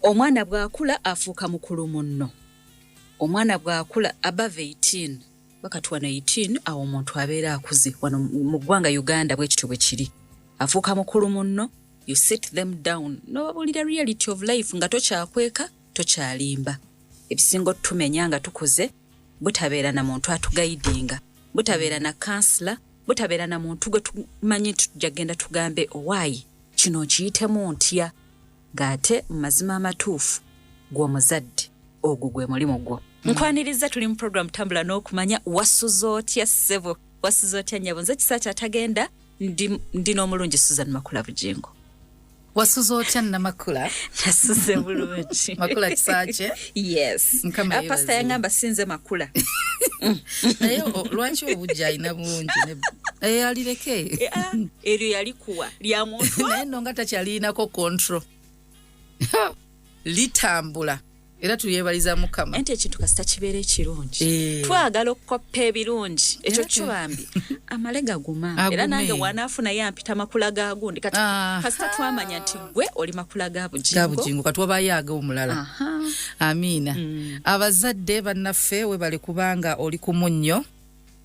omwana bw'akula afuuka mukulu munno. Omwana bw'akula above 18 bakatuwa na 18 awo omuntu abeera akuze wano mu ggwanga Uganda bwe kityo bwe kiri. Afuuka mukulu munno, you sit them down n'obabulira reality of life nga tokyakweka tokyalimba. Ebisingo tumenya nga tukuze butabeera na muntu atugaidinga, butabeera na counselor, butabeera na muntu gwe tumanyi tujagenda tugambe owaayi kino kiyitemu ntya ng'ate mu mazima amatuufu gw'omuzadde ogwo gwe mulimu gwo. Nkwaniriza tuli mu program Tambula n'okumanya wasuza otya ssebo, wasuza otya nnyabo. Nze Kisaa kyatagenda ndi n'omulungi Susan Makula Bugingo. Wasuza otya Namakula? Nasuze bulungi. Makula Kisaa kye? Yes. Pastor yangamba sinze Makula. Naye lwaki obujja alina bulungi ne alireke? Eryo yalikuwa lya muntu. Naye nno nga takyalinako control. Litambula. Era tuyebaliza Mukama. Ente ekintu kasita kibeera ekirungi. Twagala okukoppa ebirungi. Ekyo kibambi. Amale gaguma. Era nange wanaafuna yampita Makula ga gundi. Kati kasita twamanya nti gwe oli Makula ga Bugingo. Ga Bugingo kati wabayaaga omulala. Amiina. Abazadde bannaffe we bali kubanga oli ku munnyo.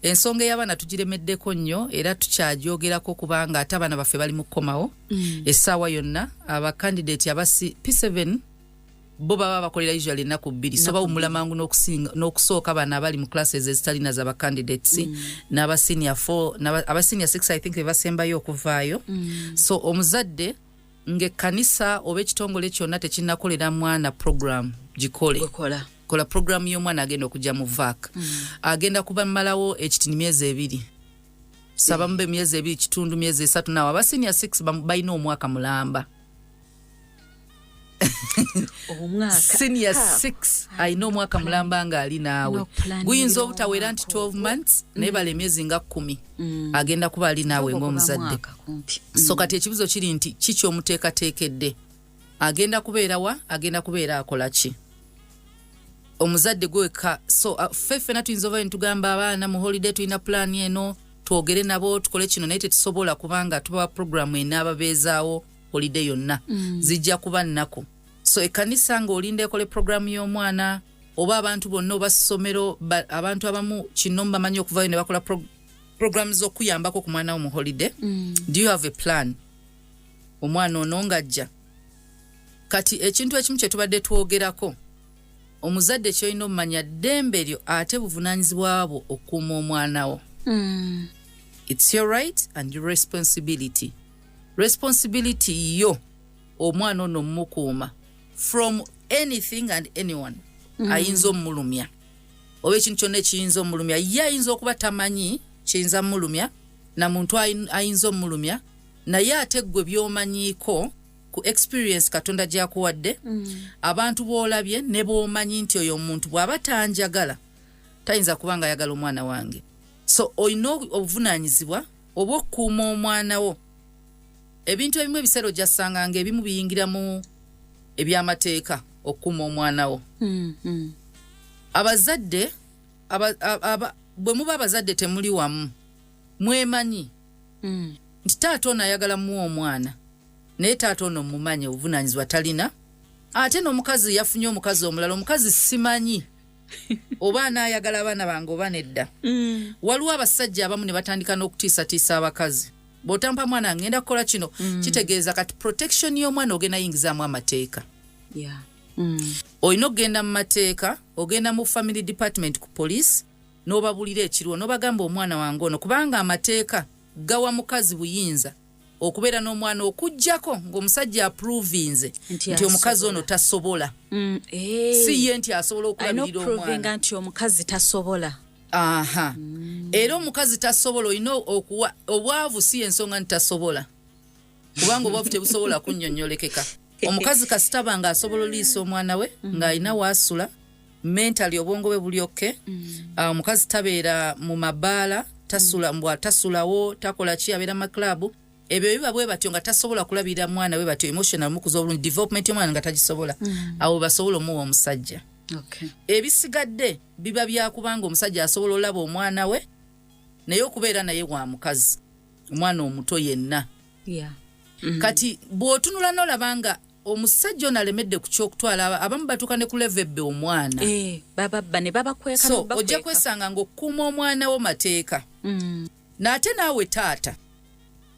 Ensonga y'abaana tugiremeddeko nnyo era tukyagyogerako kubanga ate abaana baffe bali mu kkomawo. Essaawa yonna abakandidate abasi P7 bo baba bakolera usually ennaku 2 so bawumula mangu n'okusooka abaana abali mu classes ezitalina z'aba candidates n'aba senior 4 aba senior 6 I think basembayo okuvaayo. So omuzadde ng'ekkanisa oba ekitongole kyonna tekinnakolera mwana program gikole. Kola program y'omwana agenda okujja mu VAC. Agenda kuba mmalawo ekitini myezi 2. Saba mbe myezi 2 kitundu myezi 3 nawo aba senior 6 bayina omwaka mulamba. Senior 6 ayina omwaka mulamba nga ali naawe. Guyinza obutawera nti 12 months naye bale emyezi nga 10 agenda kuba ali naawe ng'omuzadde. So kati ekibuzo kiri nti kiki omuteekateekedde? Agenda kubeera wa? Agenda kubeera akola ki? Omuzadde gweka. So ffeffe tuyinza oba ntugamba abaana mu holiday tuyina plan eno twogere nabo tukole kino naye tetusobola kubanga tuba program enaababeezaawo holiday yonna zijja kuba nnako. So ekkanisa ng'olinda ekole program y'omwana oba abantu bonna oba ssomero abantu abamu kino bamanyi okuvaayo ne bakola programs okuyambako ku mwana wo mu holiday. Do you have a plan? Omwana ono ng'ajja. Kati ekintu ekimu kye tubadde twogerako omuzadde ky'olina omumanya ddembe lyo ate buvunaanyizibwa bwo okukuuma omwana wo. It's your right and your responsibility. Responsibility yo omwana ono mmukuuma from anything and anyone. Ayinza omulumya oba ekintu kyonna ekiyinza omulumya ye ayinza okuba tamanyi kiyinza mulumya na muntu ayinza omulumya naye ate ggwe by'omanyiiko ku experience Katonda gy'akuwadde abantu b'olabye ne b'omanyi nti oyo omuntu bw'aba tanjagala tayinza kubanga ayagala omwana wange. So oyina obuvunaanyizibwa obw'okukuuma omwana wo. Ebintu ebimu ebiseera ojjasanga ng'ebimu biyingiramu ebyamateeka okukuuma omwana wo. Abazadde bwe muba abazadde temuli wamu mwemanyi nti taata ono ayagala muwa omwana naye taata ono mumanye obuvunaanyizibwa talina. Ate n'omukazi yafunye omukazi omulala omukazi simanyi oba anaayagala abaana bange oba nedda. Waliwo abasajja abamu ne batandika n'okutiisatiisa abakazi. Bw'otampa mwana ngenda kukola kino kitegeeza kati protection y'omwana ogenda yingizaamu amateeka. Olina okugenda mu mateeka ogenda mu family department ku police n'obabulira ekiriwo n'obagamba omwana wange ono kubanga amateeka gawa mukazi buyinza okubeera n'omwana okujjako ng'omusajja approvinze nti omukazi ono tasobola. Si ye nti asobola okulabirira omwana. Nti omukazi tasobola. Era omukazi tasobola olina okuwa obwavu si ensonga nti tasobola kubanga obwavu tebusobola kunnyonnyolekeka. Omukazi kasitaba nga asobola oliisa omwana we ng'alina waasula mentally obwongo bwe buli okke. Omukazi tabeera mu mabaala tasulawo takola ki abeera mu club. Ebyo biba bwe batyo nga tasobola kulabirira mwana we batyo emotional mukuza obulungi development y'omwana nga tagisobola. Awo basobola omuwa omusajja. Ebisigadde biba byakubanga omusajja asobola olaba omwana we naye okubeera naye wa mukazi omwana omuto yenna. Kati bw'otunula n'olaba nga omusajja onalemedde ku kyokutwala abamu batuuka ne ku levebbe omwana bababba ne babakweka so ojja kwesanga ng'okukuuma omwana wo mateeka n'ate naawe taata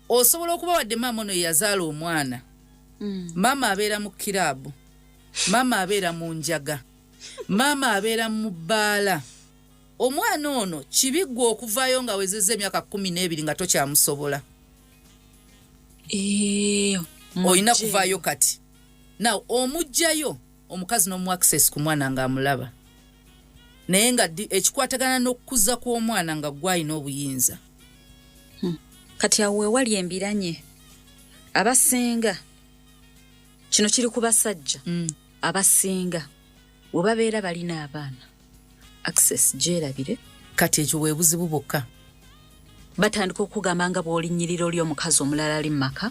osobola okuba wadde maama ono yazaala omwana maama abeera mu kiraabu maama abeera mu njaga maama abeera mu bbaala omwana ono kibiggwa okuvaayo nga wezezza emyaka 12 nga tokyamusobola olina kuvaayo kati naw omugjayo omukazi n'omu access ku mwana ng'amulaba naye nga ekikwatagana n'okukuza kw'omwana nga gwalina obuyinza kati awo wewali embiranye abasinga kino kiri ku basajja abasinga we babeera balina abaana access gyerabire kati ekyo bwe buzibu bwokka batandika okugamba nga bw'olinnyirira oli omukazi omulala ali mu maka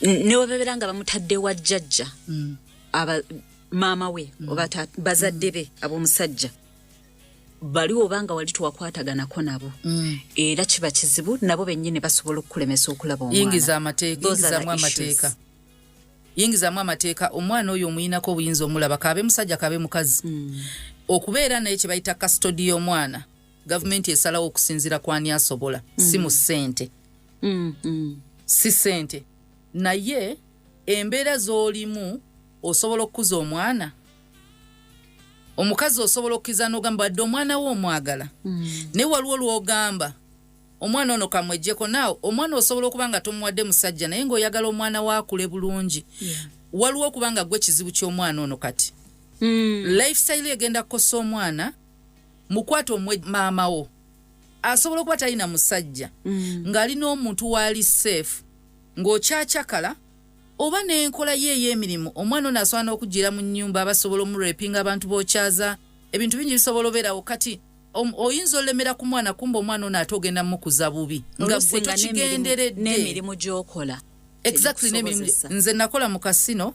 ne webabeera nga bamutadde wa jjajja maama we oba bazadde be ab'omusajja baliwo obanga wali tuwakwataganako nabo era kiba kizibu nabo bennyini basobola okukulemesa okulaba omwana yingizaamu amateeka omwana oyo omuyinako obuyinza omulaba kabe musajja kabe mukazi okubeera naye kye bayita custody y'omwana gavumenti esalawo okusinziira kwani asobola si mu ssente si ssente naye embeera z'olimu osobola okukuza omwana omukazi osobola okkiza n'ogamba wadde omwana wo omwagala naye waliwo lw'ogamba omwana ono kamwejjeko naawe omwana osobola okuba nga tomuwadde musajja naye ng'oyagala omwana waakule bulungi waliwo okuba nga gwe kizibu ky'omwana ono kati lifestyle egenda kukosa omwana mukwata maama wo asobola okuba talina musajja ng'alina omuntu waali safe ng'okyakyakala oba n'enkola ye ey'emirimu omwana ono asobola n'okuggira mu nnyumba abasobola omurepinga abantu b'okyaza ebintu bingi bisobola obeerawo kati oyinza olemera ku mwana kumba omwana ono ate ogenda mukuza bubi nga gwe tokigenderedde n'emirimu gy'okola exactly n'emirimu nze nakola mu kasino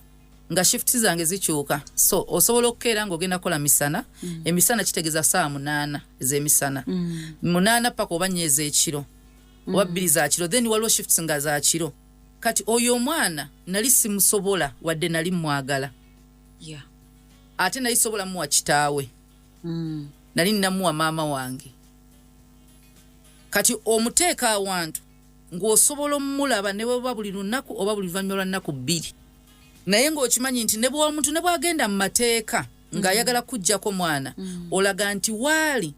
nga shift zange zikyuka so osobola okukeera ng'ogenda kola misana emisana kitegeeza saa 8 ez'emisana 8 paka oba 4 ez'ekiro oba 2 za kiro then waliwo shifts nga za kiro kati oyo omwana nali simusobola wadde nali mwagala ate nali sobola muwa kitaawe nali nnamuwa maama wange kati omuteeka awantu ng'osobola omulaba ne bweba buli lunaku oba buli luvannyuma lwa nnaku 2 naye ng'okimanyi nti ne bw'omuntu ne bw'agenda mu mateeka ng'ayagala kuggyako mwana olaga nti waali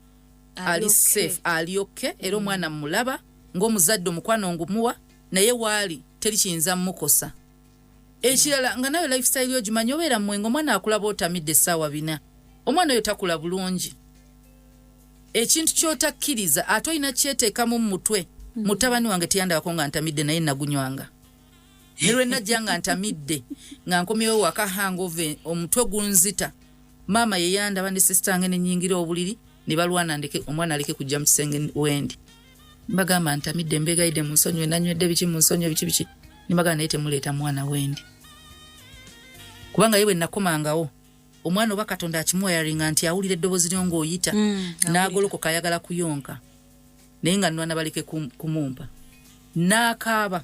ali safe ali okay era omwana mulaba ng'omuzadde omukwano ngumuwa naye waali teri kiyinza mmukosa ekirala nga nayo lifestyle yo gimanyi obeera mwengo omwana akulaba otamidde essaawa 4 omwana oyo takula bulungi ekintu ky'otakkiriza ate olina kyeteekamu mu mutwe mutabani wange teyandabako nga ntamidde naye nagunywanga ne lwe najja nga ntamidde nga nkomyewo waka hangover omutwe gunzita maama ye yandaba ne sistange ne nnyingira obuliri ne balwana ndeke omwana aleke kujja mu kisenge wendi mbagamba ntamidde mbegayidde mu nsonyi nanywedde biki mu nsonyi biki nimbagamba naye temuleeta mwana wendi kubanga yewe nakomangawo omwana oba Katonda akimuwayaringa nti awulira eddoboozi lyo ng'oyita n'agolokoka ayagala kuyonka naye nga nwana baleke kumumpa n'akaaba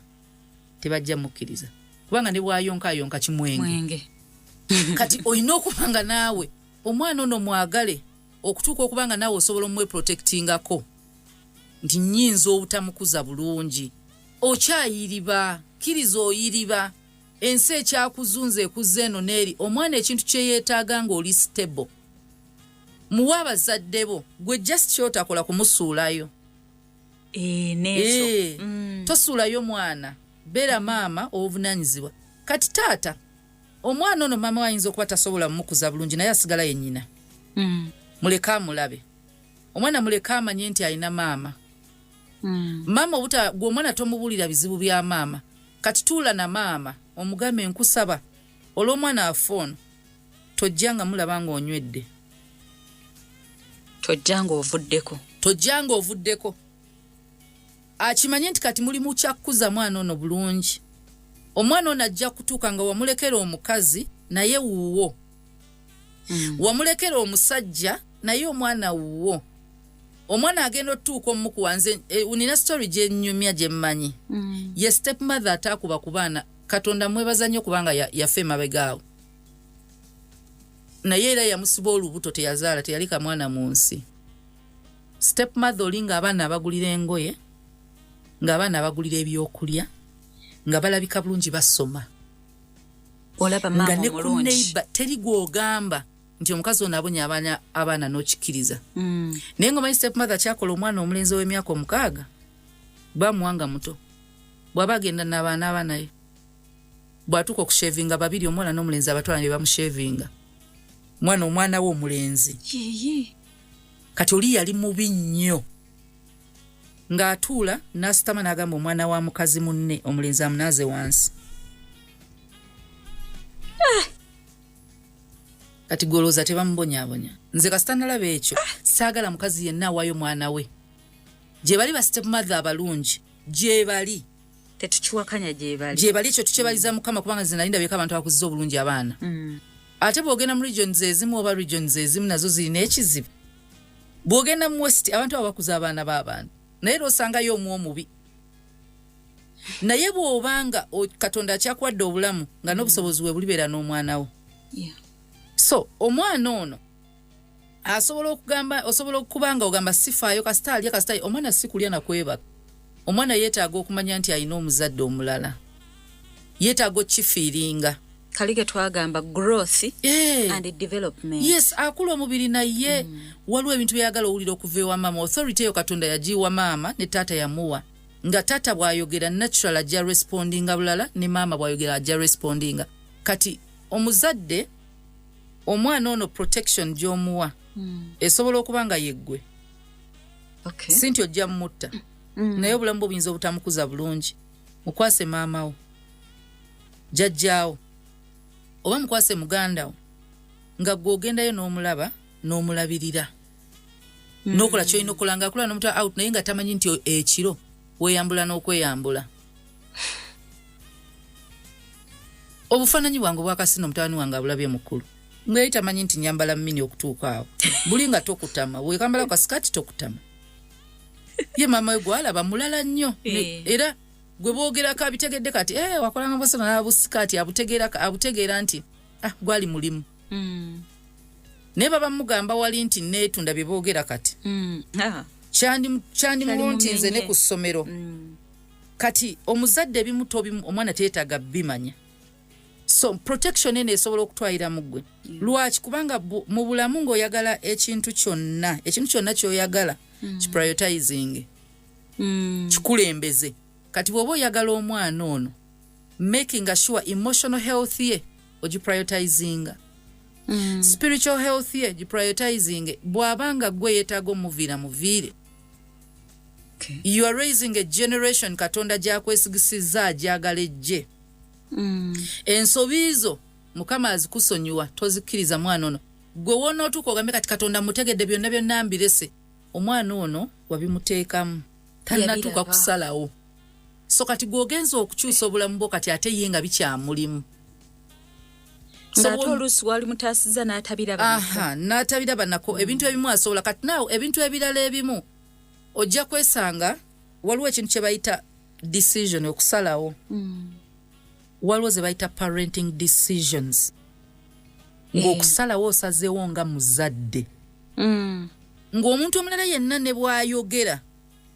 tebajja mukkiriza kubanga ne bwayonka kimwenge kati olina okubanga naawe omwana ono mwagale okutuuka okubanga naawe osobola omweprotectingako nti nnyinza obutamukuza bulungi okyayiriba kkiriza oyiriba ensi ekyakuzunza ekuzza eno n'eri omwana ekintu kye yeetaaga ng'oli stable muwa abazadde bo gwe just kyotakola kumusuulayo tosuulayo mwana beera maama obuvunaanyizibwa kati taata omwana ono maama wayinza okuba tasobola mumukuza bulungi naye asigala yennyina muleke amulabe omwana muleke amanye nti alina maama maama gwe omwana tomubuulira bizibu bya maama kati tuula na maama omugambe nkusaba olw'omwana afoono tojjanga mulaba ng'onywedde tojjanga ovuddeko akimanye nti kati muli mu kyakkuza mwana ono bulungi omwana ono ajja kutuuka nga wamulekera omukazi naye wuwo wamulekera omusajja naye omwana wuwo omwana agenda otuuka omukuwanze nina story gye nnyumya gye mmanyi ye step mother ataakuba ku baana Katonda mwebaza nnyo kubanga yafe mabegaawo. Naye era yamusiba olubuto teyazaala teyalika mwana mu nsi. Stepmother olinga abaana abagulira engoye, ng'abaana abagulira ebyokulya, nga balabika bulungi basoma. Olaba mama omulungi. Teri gw'ogamba nti omukazi ono abonya abaana n'okikiriza. Naye ng'omanyi stepmother kyakola omwana omulenzi w'emyaka 6 bamuwanga muto. Bw'aba agenda n'abaana naye. Bw'atuuka okushevinga babiri omwana n'omulenzi abatwala ne bamushevinga. Omwana we omulenzi. Kati oli yali mubi nnyo. Ng'atuula n'asitama n'agamba omwana wa mukazi munne omulenzi amunaaze wansi. Kati golooza tebamubonyaabonya. Nze kasita nalaba ekyo saagala mukazi yenna awaayo mwana we. Gye bali ba stepmother abalungi, gye bali. Tetukiwakanya gye bali. Gye bali ekyo tukyebaliza Mukama kubanga nze nali ndabika abantu abakuzza obulungi abaana. Ate bw'ogenda mu regions ezimu oba regions ezimu nazo zirina ekizibu. Bw'ogenda mu West abantu abakuza abaana b'abantu. Naye osangayo omu omubi. Naye bw'obanga Katonda akyakuwadde obulamu nga n'obusobozi bwe bulibeera n'omwana wo. So omwana ono osobola okubanga ogamba sifaayo kasita alya kasita omwana si kulya na kwebaka. Omwana yeetaaga okumanya nti alina omuzadde omulala. Yeetaaga okifiiringa. Kalige twagamba growth and development. Yes, akula omubiri naye waliwo ebintu byayagala owulira okuva ewa maama. Authority eyo Katonda yagiwa maama ne taata yamuwa. Nga taata bw'ayogera natural ajja respondinga bulala ne maama bw'ayogera ajja respondinga. Kati omuzadde omwana ono protection gy'omuwa esobola okuba nga yeggwe. Si nti ojja mutta. Naye obulamu bwo buyinza obutamukuza bulungi. Mukwase maama wo, jjajjaawo, oba mukwase muganda wo, nga gw'ogendayo n'omulaba n'omulabirira. N'okola ky'olina okukola ng'akula n'omutwala out naye nga tamanyi nti ekiro weeyambula n'okweyambula. Obufaananyi bwange obwakasino mutabani wange abulabye mukulu. Ng'eri tamanyi nti nyambala mmini okutuuka awo. Buli nga tokutama, weekambala ka sikati tokutama. Ye maama we gwalaba mulala nnyo. Era gwe boogerako abitegedde kati wakolanga bwosona n'abusikati abutegeera nti gwali mulimu. Naye baba mugamba wali nti neetunda bye boogera kati. Kyandimuwo nti nze ne ku ssomero. Kati omuzadde ebimuto omwana teetaaga bimanya. So protection ene esobola okutwalira mu ggwe. Lwaki kubanga mu bulamu ng'oyagala ekintu kyonna ky'oyagala kiprioritizing. Kikulembeze. Kati bw'oba oyagala omwana ono making sure emotional health ye ogiprioritizing. Spiritual health ye giprioritizing. Bw'abanga ggwe yeetaaga omuviire. You are raising a generation Katonda gy'akwesigisizza agyagala ejje. Ensobizo Mukama azikusonyiwa tozikkiriza mwana ono. Gwe wona otuuka ogambe kati Katonda mutegedde byonna mbirese. Omwana ono wabimuteekamu. Tannatuuka kusalawo. So kati gw'ogenza okukyusa obulamu bwo kati ate ye nga bikyamulimu. Ng'ate oluusi wali mutaasiza n'atabiraba. N'atabiraba nako ebintu ebimu asobola kati naawe ebintu ebirala ebimu ojja kwesanga waliwo ekintu kye bayita decision okusalawo. Waliwo ze bayita parenting decisions. Ng'okusalawo osazeewo nga muzadde. Ng'omuntu omulala yenna ne bw'ayogera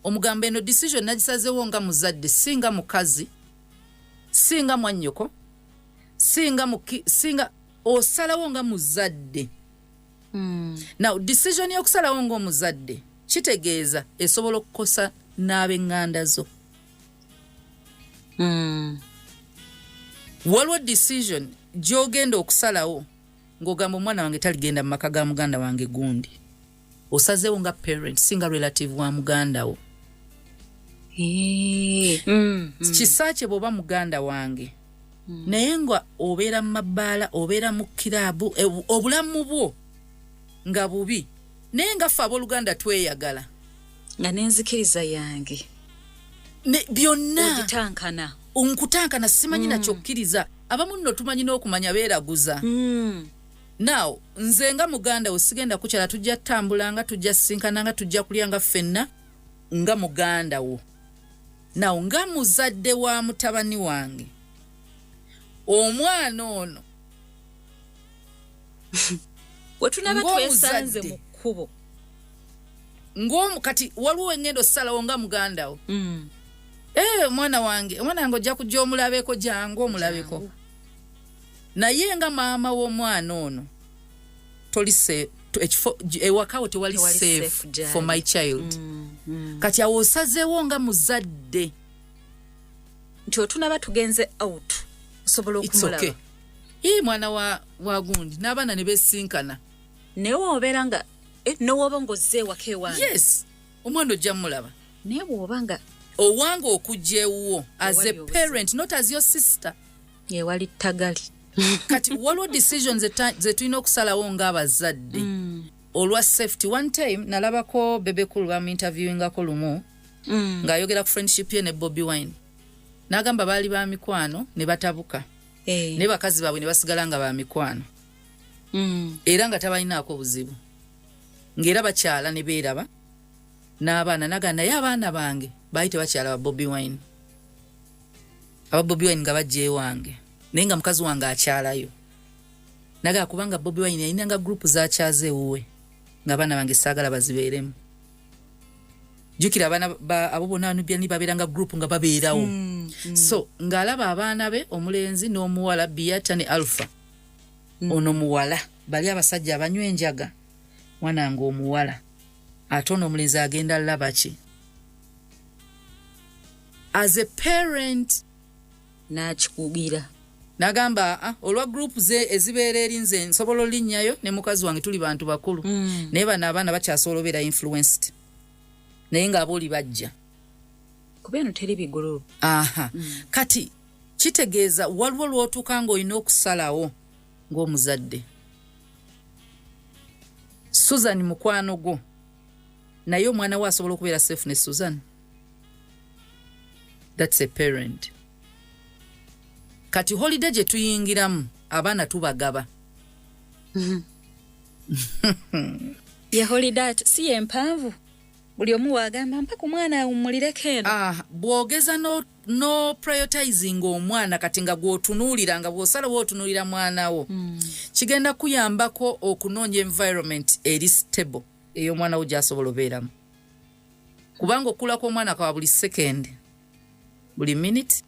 omugamba eno decision nagisazeewo nga muzadde singa mukazi singa mwannyoko singa osalawo nga muzadde. Now decision y'okusalawo ng'omuzadde kitegeeza esobola okukosa n'ab'eŋŋanda zo. Waliwo decision gy'ogenda okusalawo ng'ogamba omwana wange taligenda mu maka ga muganda wange gundi. Osazeewo nga parent singa relative wa muganda wo. Kisakye bw'oba muganda wange naye nga obeera mu mabbaala obeera mu kiraabu obulamu bwo nga bubi naye nga ffe abooluganda tweyagala nga n'enzikiriza yange byonna ogitankana nkutankana simanyi nakyokkiriza abamu nno tumanyi n'okumanya beeraguza. Now nze nga muganda wo sigenda kukyala tujja ttambulanga tujja sinkananga tujja kulyanga ffenna nga muganda wo. Now nga muzadde wa mutabani wange omwana ono wetunaba twesanze mu kkubo kati waliwo engendo salawo nga mugandawo mwana wange ojja kujja omulabeko jangu omulabeko naye nga maama w'omwana ono tolise ewakawo tewali safe for my child kati awo osazeewo nga muzadde nti otunaba tugenze out osobola okumulaba mwana wa gundi n'abaana ne besinkana naye wobeera nga nowooba ng'ozze ewaka ewange yes omwana ojja mulaba naye bw'oba nga owange okujja ewuwo as a parent not as your sister ewali ttagali kati waliwo decisions ze tulina okusalawo ng'abazadde olwa safety. One time nalabako bebekulu bamuinterviewingako lumu ng'ayogera ku friendship ye ne Bobi Wine n'agamba baali ba mikwano ne batabuka ne bakazi baabwe ne basigala nga ba mikwano era nga tabalinaako buzibu ng'era bakyala ne beeraba n'abaana naga naye abaana bange baali tebakyala ba Bobi Wine aba Bobi Wine nga bajja ewange naye nga mukazi wange akyalayo naga kubanga Bobi Wine yalinanga group zakyaze ewuwe ng'abaana bange saagala bazibeeremu jukira abaana abo bonna Nubian babeeranga group nga babeerawo so ng'alaba abaana be omulenzi n'omuwala Biata ne Alpha ono muwala bali abasajja abanywa enjaga mwanange omuwala ate ono omulenzi agenda laba ki as a parent n'akikugira nagamba olwa group ze ezibeera erinze nsobola olinnyayo ne mukazi wange tuli bantu bakulu naye bano abaana bakyasobola obeera influenced naye ng'abooli bajja kuba eno teri bigulu kati kitegeeza waliwo lw'otuuka ng'olina okusalawo ng'omuzadde Susan mukwano gwo naye omwana we asobola okubeera safe ne Susan that's a parent kati holiday gye tuyingiramu abaana tubagaba ya holiday si empanvu buli omu wagamba mpaka omwana awummulireko eno bwogeza no prioritizing omwana kati nga gw'otunuulira nga bw'osalawo otunuulira mwana wo kigenda kuyambako okunoonya environment eri stable ey'omwana wo gy'asobola obeeramu kubanga okula kw'omwana kwa buli second buli minute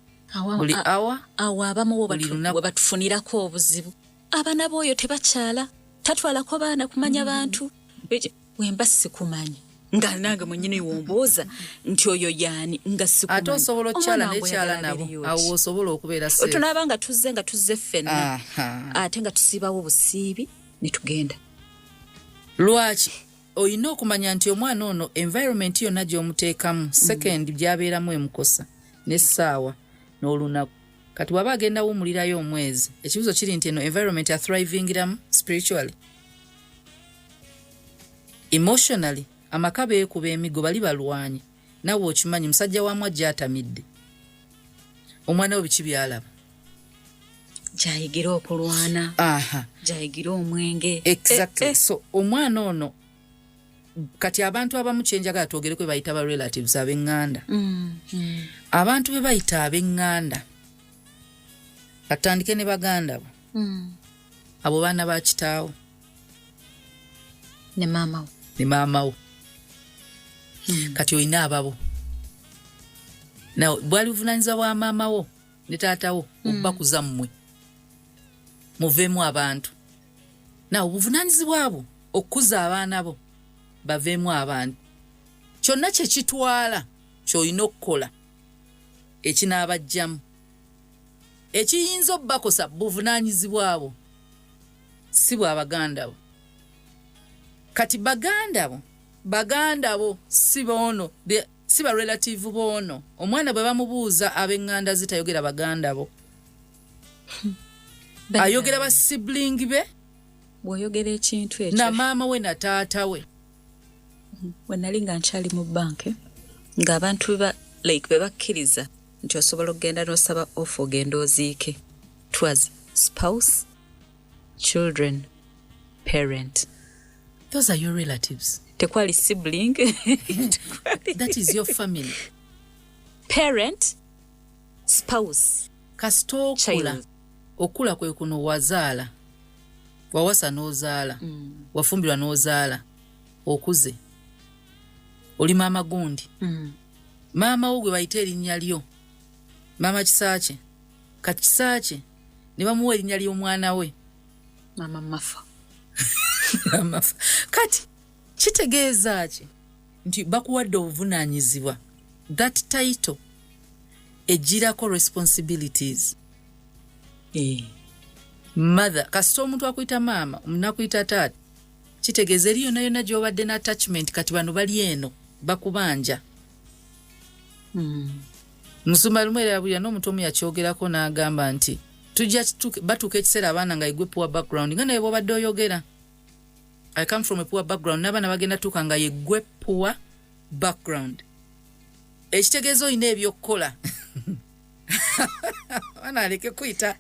buli hour awo abamu we batufunirako obuzibu abaana b'oyo tebakyala tatwalako baana kumanya bantu wemba sikumanya nga nange mwennyini wombuuza nti oyo yaani nga sikumanya ate osobola okyala n'ekyala nabo awo osobola okubeera safe tunaaba nga tuzze ffenna ate nga tusiibawo obusiibi ne tugenda lwaki olina okumanya nti omwana ono environment yonna gy'omuteekamu second gy'abeeramu emukosa n'essaawa n'olunaku kati waba agenda wummulirayo omwezi ekibuzo kiri nti eno environment athrivingiramu spiritually emotionally amaka beekuba emigo bali balwanyi nawe okimanyi musajja wamu ajja atamidde omwana we biki byalaba gyayigira okulwana gyayigira omwenge exactly so omwana ono kati abantu abamu kyenjagala twogereko bayita ba relatives ab'eŋŋanda abantu be bayita ab'eŋŋanda katandike ne baganda bo abo baana ba kitaawo ne maama wo kati olina ababo nawe bwali buvunaanyizibwa bwa maama wo ne taata wo okubakuza mmwe muveemu abantu nawe obuvunaanyizibwa bwo okukuza abaana bo baveemu abantu kyonna kye kitwala ky'olina okukola ekinaabajjamu ekiyinza obbakosa buvunaanyizibwa bwo si bwa baganda bo kati baganda bo si boono si ba relative boono omwana bwe bamubuuza ab'eŋŋanda zitayogera baganda bo ayogera ba sibling be bw'oyogera ekintu ekyo na maama we na taata we we nali nga nkyali mu banka ng'abantu be bakkiriza nti osobola okugenda n'osaba ofa ogenda oziike twas spouse children parent those are your relatives tekwali sibling that is your family parent spouse kasitokula okula kwe kuno wazaala wawasa n'ozaala wafumbirwa n'ozaala okuze oli maama gundi maama wo gwe bayita erinnya lyo maama Kisakye kati Kisakye ne bamuwa erinnya ly'omwana we maama Mafa kati kitegeeza ki nti bakuwadde obuvunaanyizibwa that title ejjirako responsibilities mother kasita omuntu akuyita maama omunakuyita taata kitegeeza eri yonna yonna gy'obadde ne attachment kati bano bali eno bakubanja Musumba lumu era buli n'omuntu omu yakyogerako n'agamba nti tujja batuuka ekiseera abaana nga yegwe poor background nga naye bw'obadde oyogera I come from a poor background n'abaana bagenda tuuka nga yegwe poor background ekitegeeza olina ebyokukola abaana aleke kuyita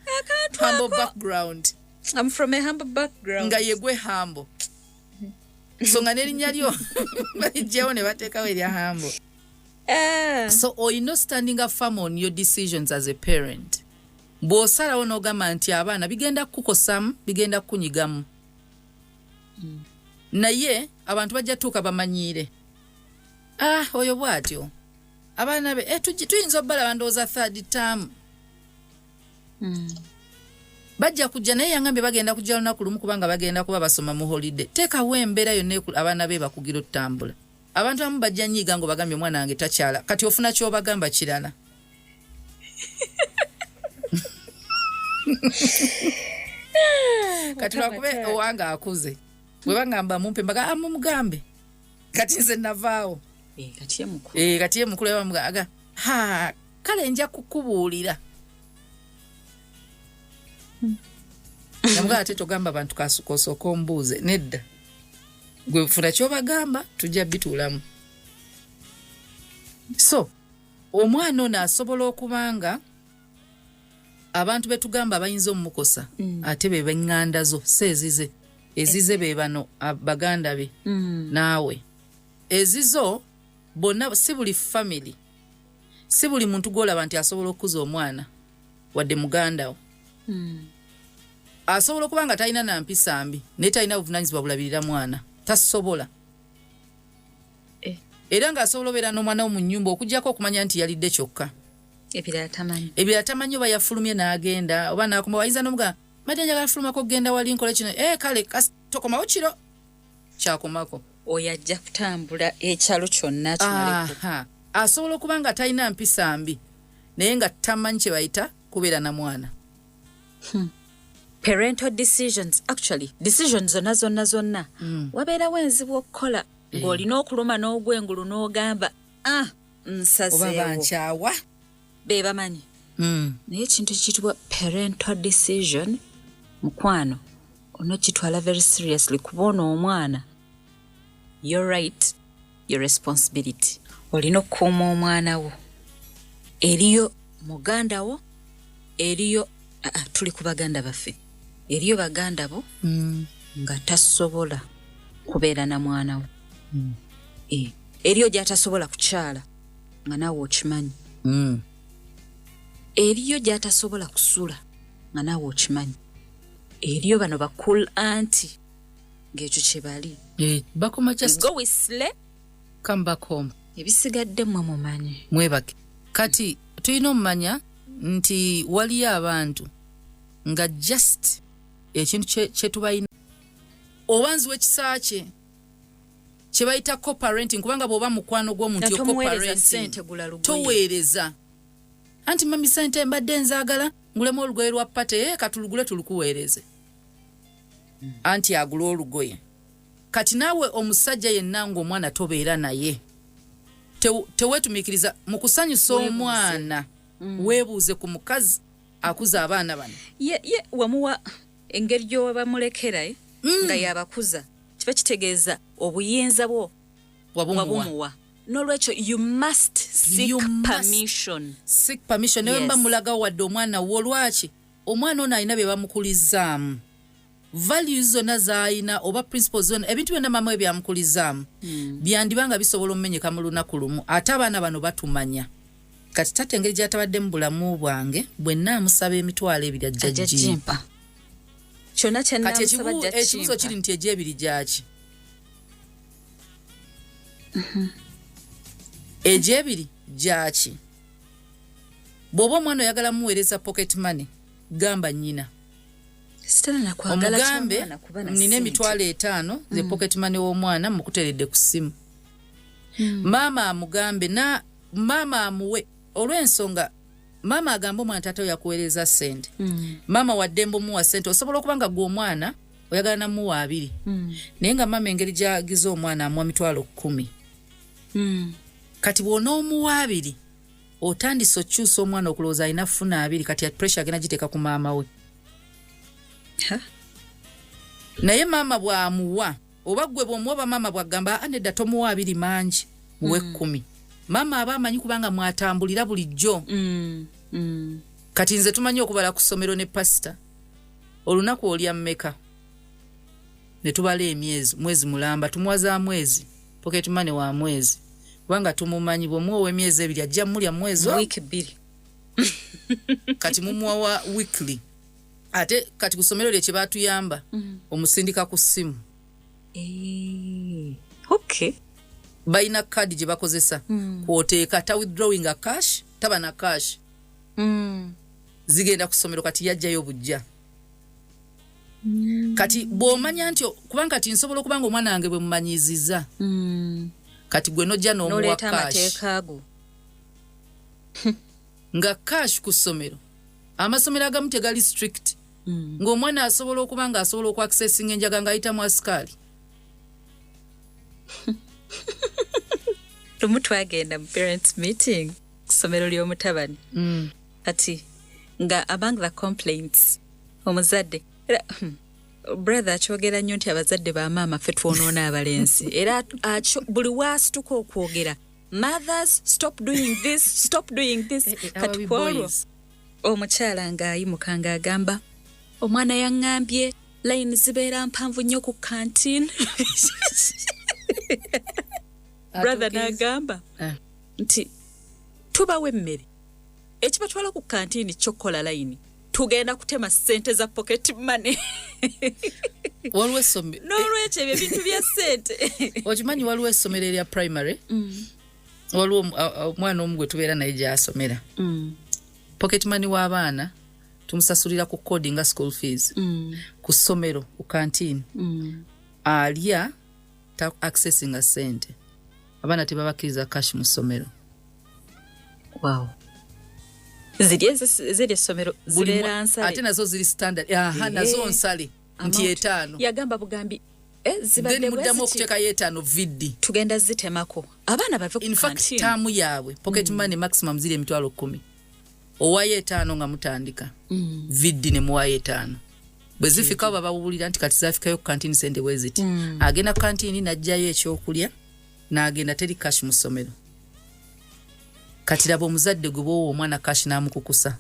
humble background. I'm from a humble background. Nga yegwe humble. So nga nerinnya lyo balijjawo ne bateekawo erya humble. So oyina standing up firm on your decisions as a parent. Bw'osalawo n'ogamba nti abaana bigenda kukosamu bigenda kunyigamu. Naye abantu bajja tuuka bamanyiire. Oyo bw'atyo. Abaana be tuyinza obbala bandowooza third term. Bajja kujja naye yangambe bagenda kujja lunaku lumu kubanga bagenda kuba basoma mu holiday. Teekawo embeera yonna abaana be bakugira otambula. Abantu abamu bajja nnyiga ngo bagambye omwana wange takyala. Kati ofuna ky'obagamba kirala. Kati lwakube owange akuze. Bwe bagamba mumpe mbaga mumugambe. Kati nze navaawo. Kati ye mukulu bamugaga. Kale nja kukubuulira. Namuga ate togamba abantu kasukosoko mbuuze nedda. Gwe funa ky'obagamba tujja bituulamu. So omwana ono asobola okubanga abantu betugamba bayinza omukosa ate be benganda zo sezize ezize be bano baganda be naawe ezizo bonna si buli family si buli muntu gwolaba nti asobola okuza omwana wadde muganda wo asobola okuba nga talina na mpisa mbi naye talina buvunaanyizibwa bulabirira mwana tasobola era nga asobola obeera n'omwana wo mu nnyumba okuggyako okumanya nti yalidde kyokka ebirala tamanyi oba yafulumye n'agenda oba n'akoma wayinza n'omuga madde njagala fulumako okgenda wali nkola kino kale tokomawo kiro kyakomako oyo ajja kutambula ekyalo kyonna kimaleko asobola okuba nga talina mpisa mbi naye nga tamanyi kye bayita kubeera na mwana parental decisions actually decisions zonna wabeerawo enzibu okukola ng'olina okuluma n'ogwengulu n'ogamba nsazeewo oba bankyawa be bamanyi naye ekintu ekiyitibwa parental decision mukwano onokitwala very seriously kuba ono omwana your right your responsibility olina okukuuma omwana wo eriyo muganda wo eriyo tuli ku baganda baffe eriyo baganda bo nga tasobola kubeera na mwana wo eriyo gy'atasobola kukyala nga naawe okimanyi eriyo gy'atasobola kusula nga naawe okimanyi eriyo bano bakul anti ng'ekyo kye bali bakoma just go wisle come back home ebisigadde mmwe mumanyi mwebake kati tulina omumanya nti waliyo abantu nga just ekintu kye tubayina obanzi w'ekisa kye kye bayita co-parenting kubanga bw'oba mukwano gw'omuntu yo co-parenting toweereza anti mami sente mbadde nzaagala ngulemu olugoye lwa pate katulugule tulukuweereze anti agula olugoye kati naawe omusajja yenna ng'omwana tobeera naye teweetumiikiriza mu kusanyusa omwana weebuuze ku mukazi akuza abaana bano ye wamuwa engeri gy'obamulekera nga yabakuza kiba kitegeeza obuyinza bwo wabumuwa n'olwekyo you must seek permission naye mba mulagawo wadde omwana wo lwaki omwana ono alina bye bamukulizaamu values zonna z'alina oba principles zonna ebintu byonna maama we byamukulizaamu byandibanga bisobola omumenyeka mu lunaku lumu ate abaana bano batumanya kati tate engeri gy'atabadde mu bulamu bwange bwe naamusaba emitwalo ebiri ajja jjimpa kyonna kye naamusaba ajja jjimpa ekibuzo kiri nti egy'ebiri gyaki egy'ebiri gyaki bw'oba omwana oyagala muweereza pocket money gamba nnyina omugambe nina emitwalo 5 ze pocket money w'omwana mukuteredde ku ssimu maama amugambe na maama amuwe olw'ensonga maama agamba omwana taata yakuweereza ssente maama waddembe omuwa ssente osobola okuba nga gwe omwana oyagala namuwa 2 naye nga maama engeri gy'agiza omwana amuwa mitwalo 10 kati bw'onoomuwa 2 otandise okyusa omwana okulowooza alina funa 2 kati pressure agenda giteeka ku maama we naye maama bw'amuwa oba gwe bw'omuwa bamaama bw'agamba nedda tomuwa 2 mangi muwe 10 maama aba amanyi kubanga mwatambulira bulijjo kati nze tumanyi okubala ku ssomero ne pasita olunaku olya mmeka ne tubala emyezi mwezi mulamba tumuwaza mwezi pocket money wa mwezi kubanga tumumanyi bw'omuwa emyezi 2 ajja mulya mwezi week 2 kati mumuwa wa weekly ate kati ku ssomero lye kye baatuyamba omusindika ku ssimu okay bayina kadi gye bakozesa kwoteeka ta withdrawing a cash taba na cash zigenda ku ssomero kati yajjayo bujja kati bw'omanya nti kubanga kati nsobola okubanga omwana wange bwe mumanyiziza kati gwe nojja n'omuwa cash nga cash ku ssomero amasomero agamu tegali strict ng'omwana asobola okuba nga asobola okwaccessinga enjaga ng'ayitamu asikaali lumu twagenda mu parents meeting ku ssomero ly'omutabani kati nga among the complaints omuzadde era brother akyogera nnyo nti abazadde ba maama ffe twonoona abalenzi era buli waasituka okwogera mothers stop doing this kati kwolwo omukyala ng'ayimuka ng'agamba omwana yaŋŋambye layini zibeera mpanvu nnyo ku canteen brother n'agamba nti tubawe emmere ekibatwala ku canteen kyokkola layini tugenda kutema ssente za pocket money waliwo essomero n'olwekyo ebyo ebintu bya ssente okimanyi waliwo essomero erya primary waliwo omwana omu gwe tubeera naye gy'asomera pocket money w'abaana tumusasulira ku kodi nga school fees ku ssomero ku canteen alya ta accessinga ssente abaana tebabakkiriza cash mu ssomero wow ziri essomero zibeera nsale ate nazo ziri standard nazo nsale nti 5 yagamba bugambi zibadde muddamu okuteekayo 5 viddi tugenda zitemako abaana bave ku in fact taamu yaabwe pocket money maximum ziri emitwalo 10 owayo 5 nga mutandika viddi ne muwayo 5 bwe zifika babawulira nti kati zafikayo ku canteen sente weziti agenda ku canteen najjayo ekyokulya n'agenda teri cash mu ssomero kati laba omuzadde gwe bwowa omwana cash n'amukukusa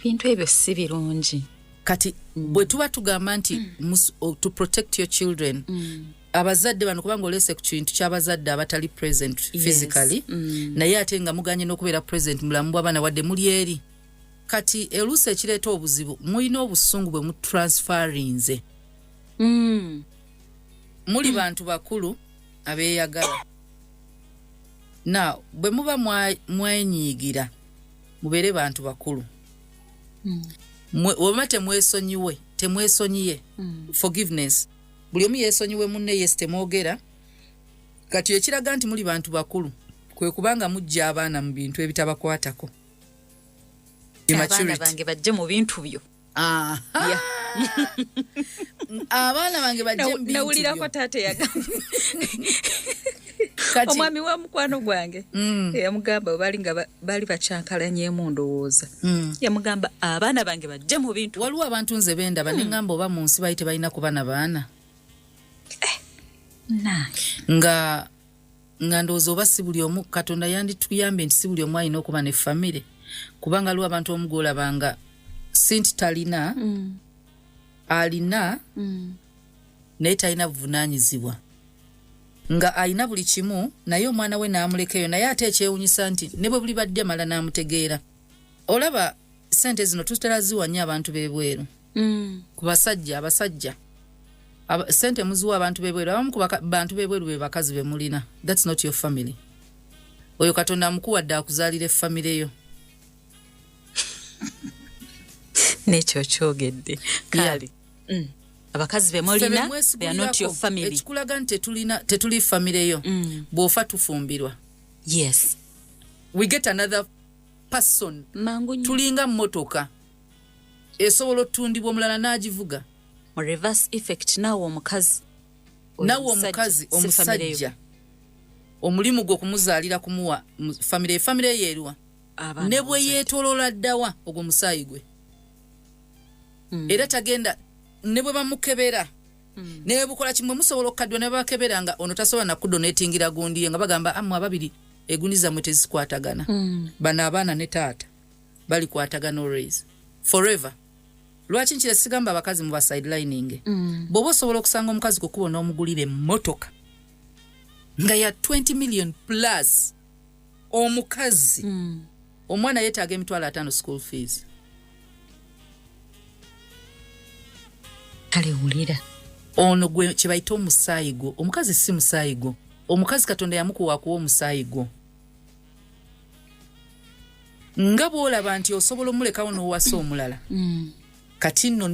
bintu ebyo si birungi kati bwe tuba tugamba nti to protect your children abazadde bano kubanga olese ku kintu ky'abazadde abatali present physically naye ate nga muganye n'okubeera present mulamu bw'abaana wadde muli eri kati eluusi ekireeta obuzibu mulina obusungu bwe mutransferinze muli bantu bakulu abeeyagala na bwe muba mwenyiigira mubeere bantu bakulu oba temwesonyiye forgiveness buli omu yeesonyiwe munne yes temwogera kati ekiraga nti muli bantu bakulu kwe kubanga mujja abaana mu bintu ebitabakwatako abaana bange bajje mu bintu byo abaana bange bajje mu bintu byo nawulirako taata yagamba omwami wa mukwano gwange yamugamba bali bakyankalanyemu ndowooza yamugamba abaana bange bajje mu bintu waliwo abantu nze bendaba neŋŋamba oba mu nsi bali tebalina kuba na baana nga ndowooza oba si buli omu katonda yandituyambe nti si buli omu alina okuba ne famire kubanga aliwo abantu omu golabanga sinti talina alina naye talina buvunaanyizibwa nga ayina buli kimu naye omwana we n'amulekeyo naye ate ekyewunyisa nti ne bwe buli badde mala n'amutegeera olaba sente zino tuteraziwa nnyo abantu b'ebweru ku abasajja sente muziwa abantu b'ebweru abamu ku bantu b'ebweru be bakazi be mulina. That's not your family. Oyo Katonda amukuwadde akuzaalira family yo. Nekyo kyogedde kale abakazi be mulina they are not your family. Ekikulaga nti tetuli family yo bw'ofa tufumbirwa. Yes, we get another person. Mangunyi. Tulinga mmotoka esobola otundibwa omulala n'agivuga. Mu reverse effect nawo omukazi omusajja omulimu gwo kumuzaalira kumuwa family yeeruwa ne bwe yeetoloola ddawa ogwo musaayi gwe era tagenda ne bwe bamukebera ne bukola kimwe musobola okukaddwa ne bakebera nga ono tasobola nakudonetingira gundi nga bagamba amwe ababiri egundi zammwe tezikwatagana bano abaana ne taata bali kwatagana always forever. Lwaki nkire sigamba abakazi mu sidelining bw'oba osobola okusanga omukazi kukuba n'omugulira emmotoka nga ya 20 million plus omukazi omwana yeetaaga emitwalo 5 school fees. Kale wulira ono gwe kye bayita omusaayi gwo. Omukazi si musaayi gwo. Omukazi Katonda yamukuwa kuwa omusaayi gwo. Nga bw'olaba nti osobola omulekawo n'owasa omulala kati nno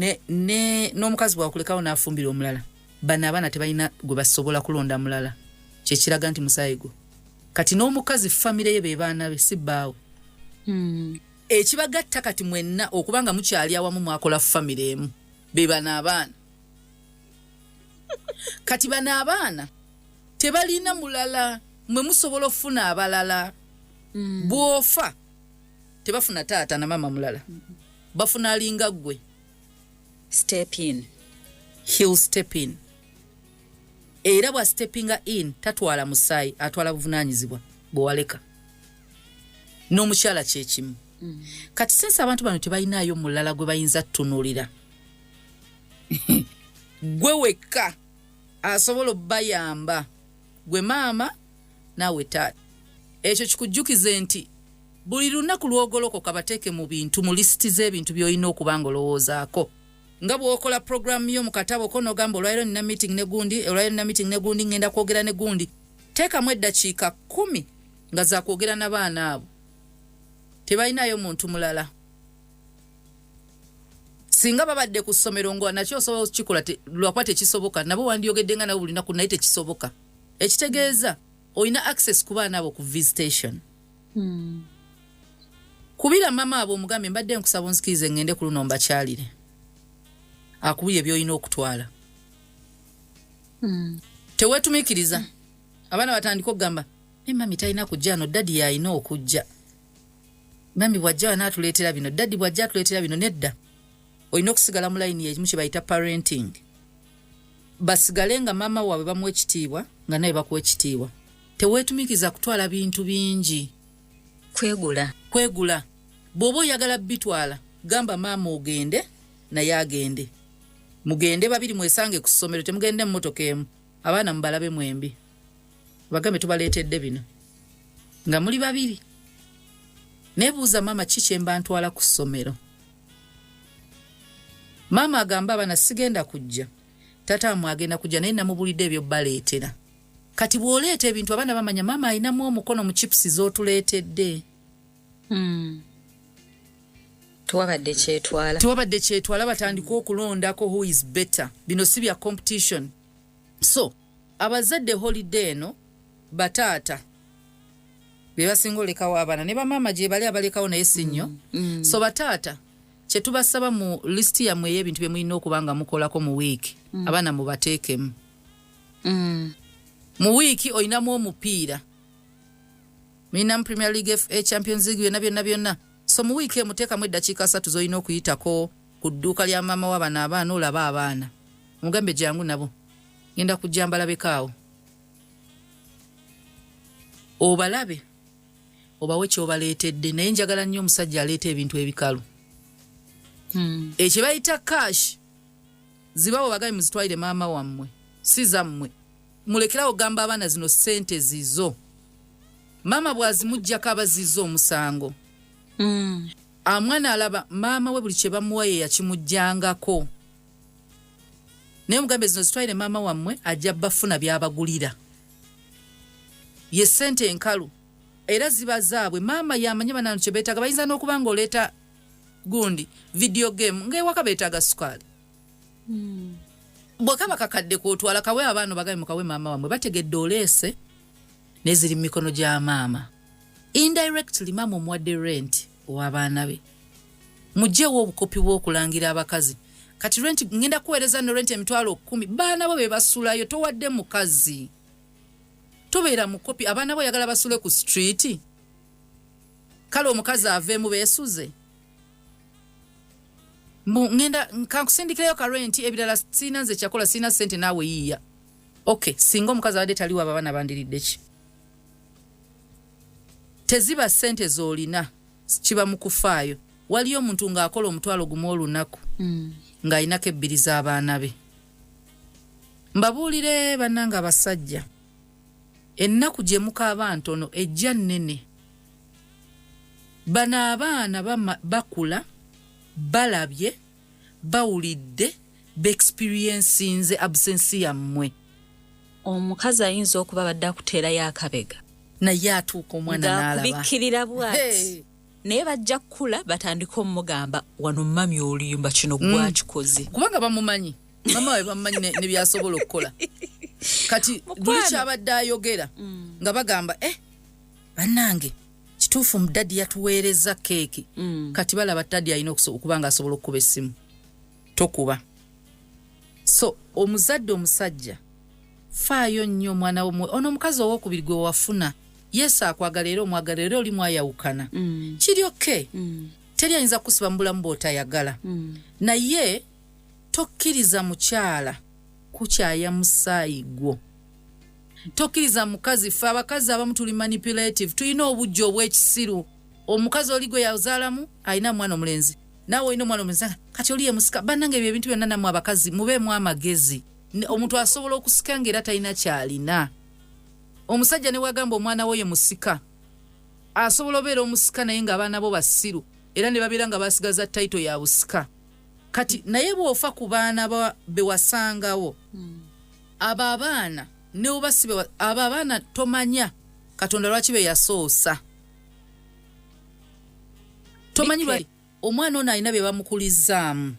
n'omukazi bwakulekawo n'afumbira omulala bano abaana tebalina gwe basobola kulonda mulala kyekiraga nti musaayi gwo. Kati n'omukazi famire ye be baana be si bbaawe ekibagatta kati mwenna okubanga mukyali awamu mwakola famire emu be bano abaana kati bano abaana tebalina mulala mwe musobola ofuna abalala bw'ofa tebafuna taata na mama mulala bafuna alinga gwe. Step in. He'll step in. Era bwa steppinga in tatwala musaayi atwala buvunaanyizibwa bw'owaleka n'omukyala kyekimu. Kati sense abantu bano tebalinayo mulala gwe bayinza tutunuulira gwe wekka asobola obbayamba gwe maama naawe taata. Ekyo kikujjukize nti buli lunaku lw'ogolokoka bateeke mu bintu mu lisiti z'ebintu by'olina okubanga olowoozaako nga bw'okola programu yo mu katabo ko n'ogamba olwaliro nina meeting ne gundi ngenda kwogera ne gundi teekamu eddakiika 10 nga za kwogera n'abaana abo tebalinayo muntu mulala. Singa babadde ku ssomero ngo nakyo osobola okukikola lwakuba tekisoboka nabo wandiyogedde nga nabo buli lunaku naye tekisoboka ekitegeeza olina access ku baana abo ku visitation. Kubira mama abo omugambe mbadde nkusaba onzikirize ngende ku luno mbakyalire akubuye by'olina okutwala. Teweetumiikiriza abaana batandika okugamba mami talina kujja no daddy yalina okujja mami bw'ajja wanaatuleetera bino daddy bw'ajja atuleetera bino. Nedda olina okusigala mu layini yekimu kye bayita parenting. Basigale nga mama waabwe bamuwa ekitiibwa nga naye bakuwa ekitiibwa. Teweetumiikiriza kutwala bintu bingi. Kwegula bw'oba oyagala bitwala gamba maama ogende naye agende mugende babiri mwesange ku ssomero temugende mu motoka emu abaana mubalabe mwembi bagambe tubaleetedde bino nga muli babiri. Nebuuza maama kiki emba ntwala ku ssomero. Maama agamba abaana sigenda kujja taata mwagenda kujja naye namubulidde ebyo baleetera. Kati bw'oleeta ebintu abaana bamanya maama ayinamu omukono mu chips z'otuleetedde. Tuwabadde kyetwala batandika okulondako who is better. Bino si bya competition. So abazadde holiday eno bataata be basinga olekawo abaana ne bamaama gye bali abalekawo naye si nnyo. So bataata kye tubasaba mu listi yammwe ey'ebintu bye mulina okubanga mukolako mu wiiki abaana mubateekemu. Mu wiiki olinamu omupiira mulinamu Premier League, FA Champions League byonna. So mu wiiki emuteekamu eddakiika 3 z'olina okuyitako ku dduuka lya maama w'abaana abaana olaba abaana omugambe jangu nabo ngenda kujja mbalabekaawo obalabe obawe kyobaleetedde naye njagala nnyo omusajja aleeta ebintu ebikalu. Ekyo bayita cash zibawo bagabi muzitwalire maama wammwe si zammwe mulekerawo gamba abaana zino ssente zizo maama bwazimujjako abazizo omusango amwana alaba maama we buli kye bamuwa ye yakimujjangako naye mugambe zino zitwalire maama wammwe ajja bafuna byabagulira ye ssente enkalu era ziba zaabwe maama yamanye banano kye beetaaga bayinza n'okuba ng'oleeta gundi video game ng'ewaka beetaaga sukaali bwekaba kakadde kootwala kawe abaana bagambe mukawe maama wammwe bategedde oleese neziri mu mikono gya maama indirectly maama omuwadde rent ow'abaana be mugjewo obukopi bw'okulangira abakazi kati rent ngenda kuweereza no rent emitwalo 10 baana bo be basulayo towadde mukazi tobeera mukopi abaana bo yagala basule ku street kale omukazi aveemu beesuze ngenda nkakusindikirayo ka rent ebirala sina nze kyakola sina sente naawe yiiya okay singa omukazi abadde taliwo abaana bandiridde ki teziba sente z'olina kiba mu kufaayo waliyo omuntu ng'akola omutwalo gumu olunaku ng'alinako ebbiri z'abaana be mbabuulire bannanga abasajja ennaku gye mukaaba ntono ejja nnene bano abaana bakula balabye bawulidde beexperiencinze absence yammwe omukazi ayinza okuba badde akuteerayo akabega naye atuuka omwana n'alaba ng'akubikkirira bw'ati naye bajja kukula batandika omugamba wano mami oluyimba kino gwakikoze kubanga bamumanyi mama we bamumanyi ne byasobola okukola kati buli kyabadde ayogera nga bagamba bannange kituufu mudadi yatuweereza keeki kati balaba dadi alina okuba nga asobola okukuba essimu tokuba so omuzadde omusajja faayo nnyo omwana wo ono omukazi ow'okubiri gwe wafuna yesu akwagala era omwagala era oli mwayawukana kiri oke teri ayinza kusiba mu bulamu bw'otayagala naye tokkiriza mukyala kukyaya musaayi gwo tokkiriza mukazi ffe abakazi abamu tuli manipulative tulina obujja obw'ekisiru omukazi oli gwe yazaalamu alina mwana omulenzi naawe olina omwana omulenzi kati oli ye musika bannange ebyo ebintu byonna nammwe abakazi mubeemu amagezi omuntu asobola okusika ng'era talina kyalina omusajja ne wagamba omwana we ye musika asobola obeera omusika naye ng'abaana bo basiru era ne babeera nga basigaza tayito ya busika kati naye bw'ofa ku baana be wasangawo abo abaana ne obasibe abo abaana tomanya katonda lwaki be yasoosa tomanyi bali omwana ono alina bye bamukulizaamu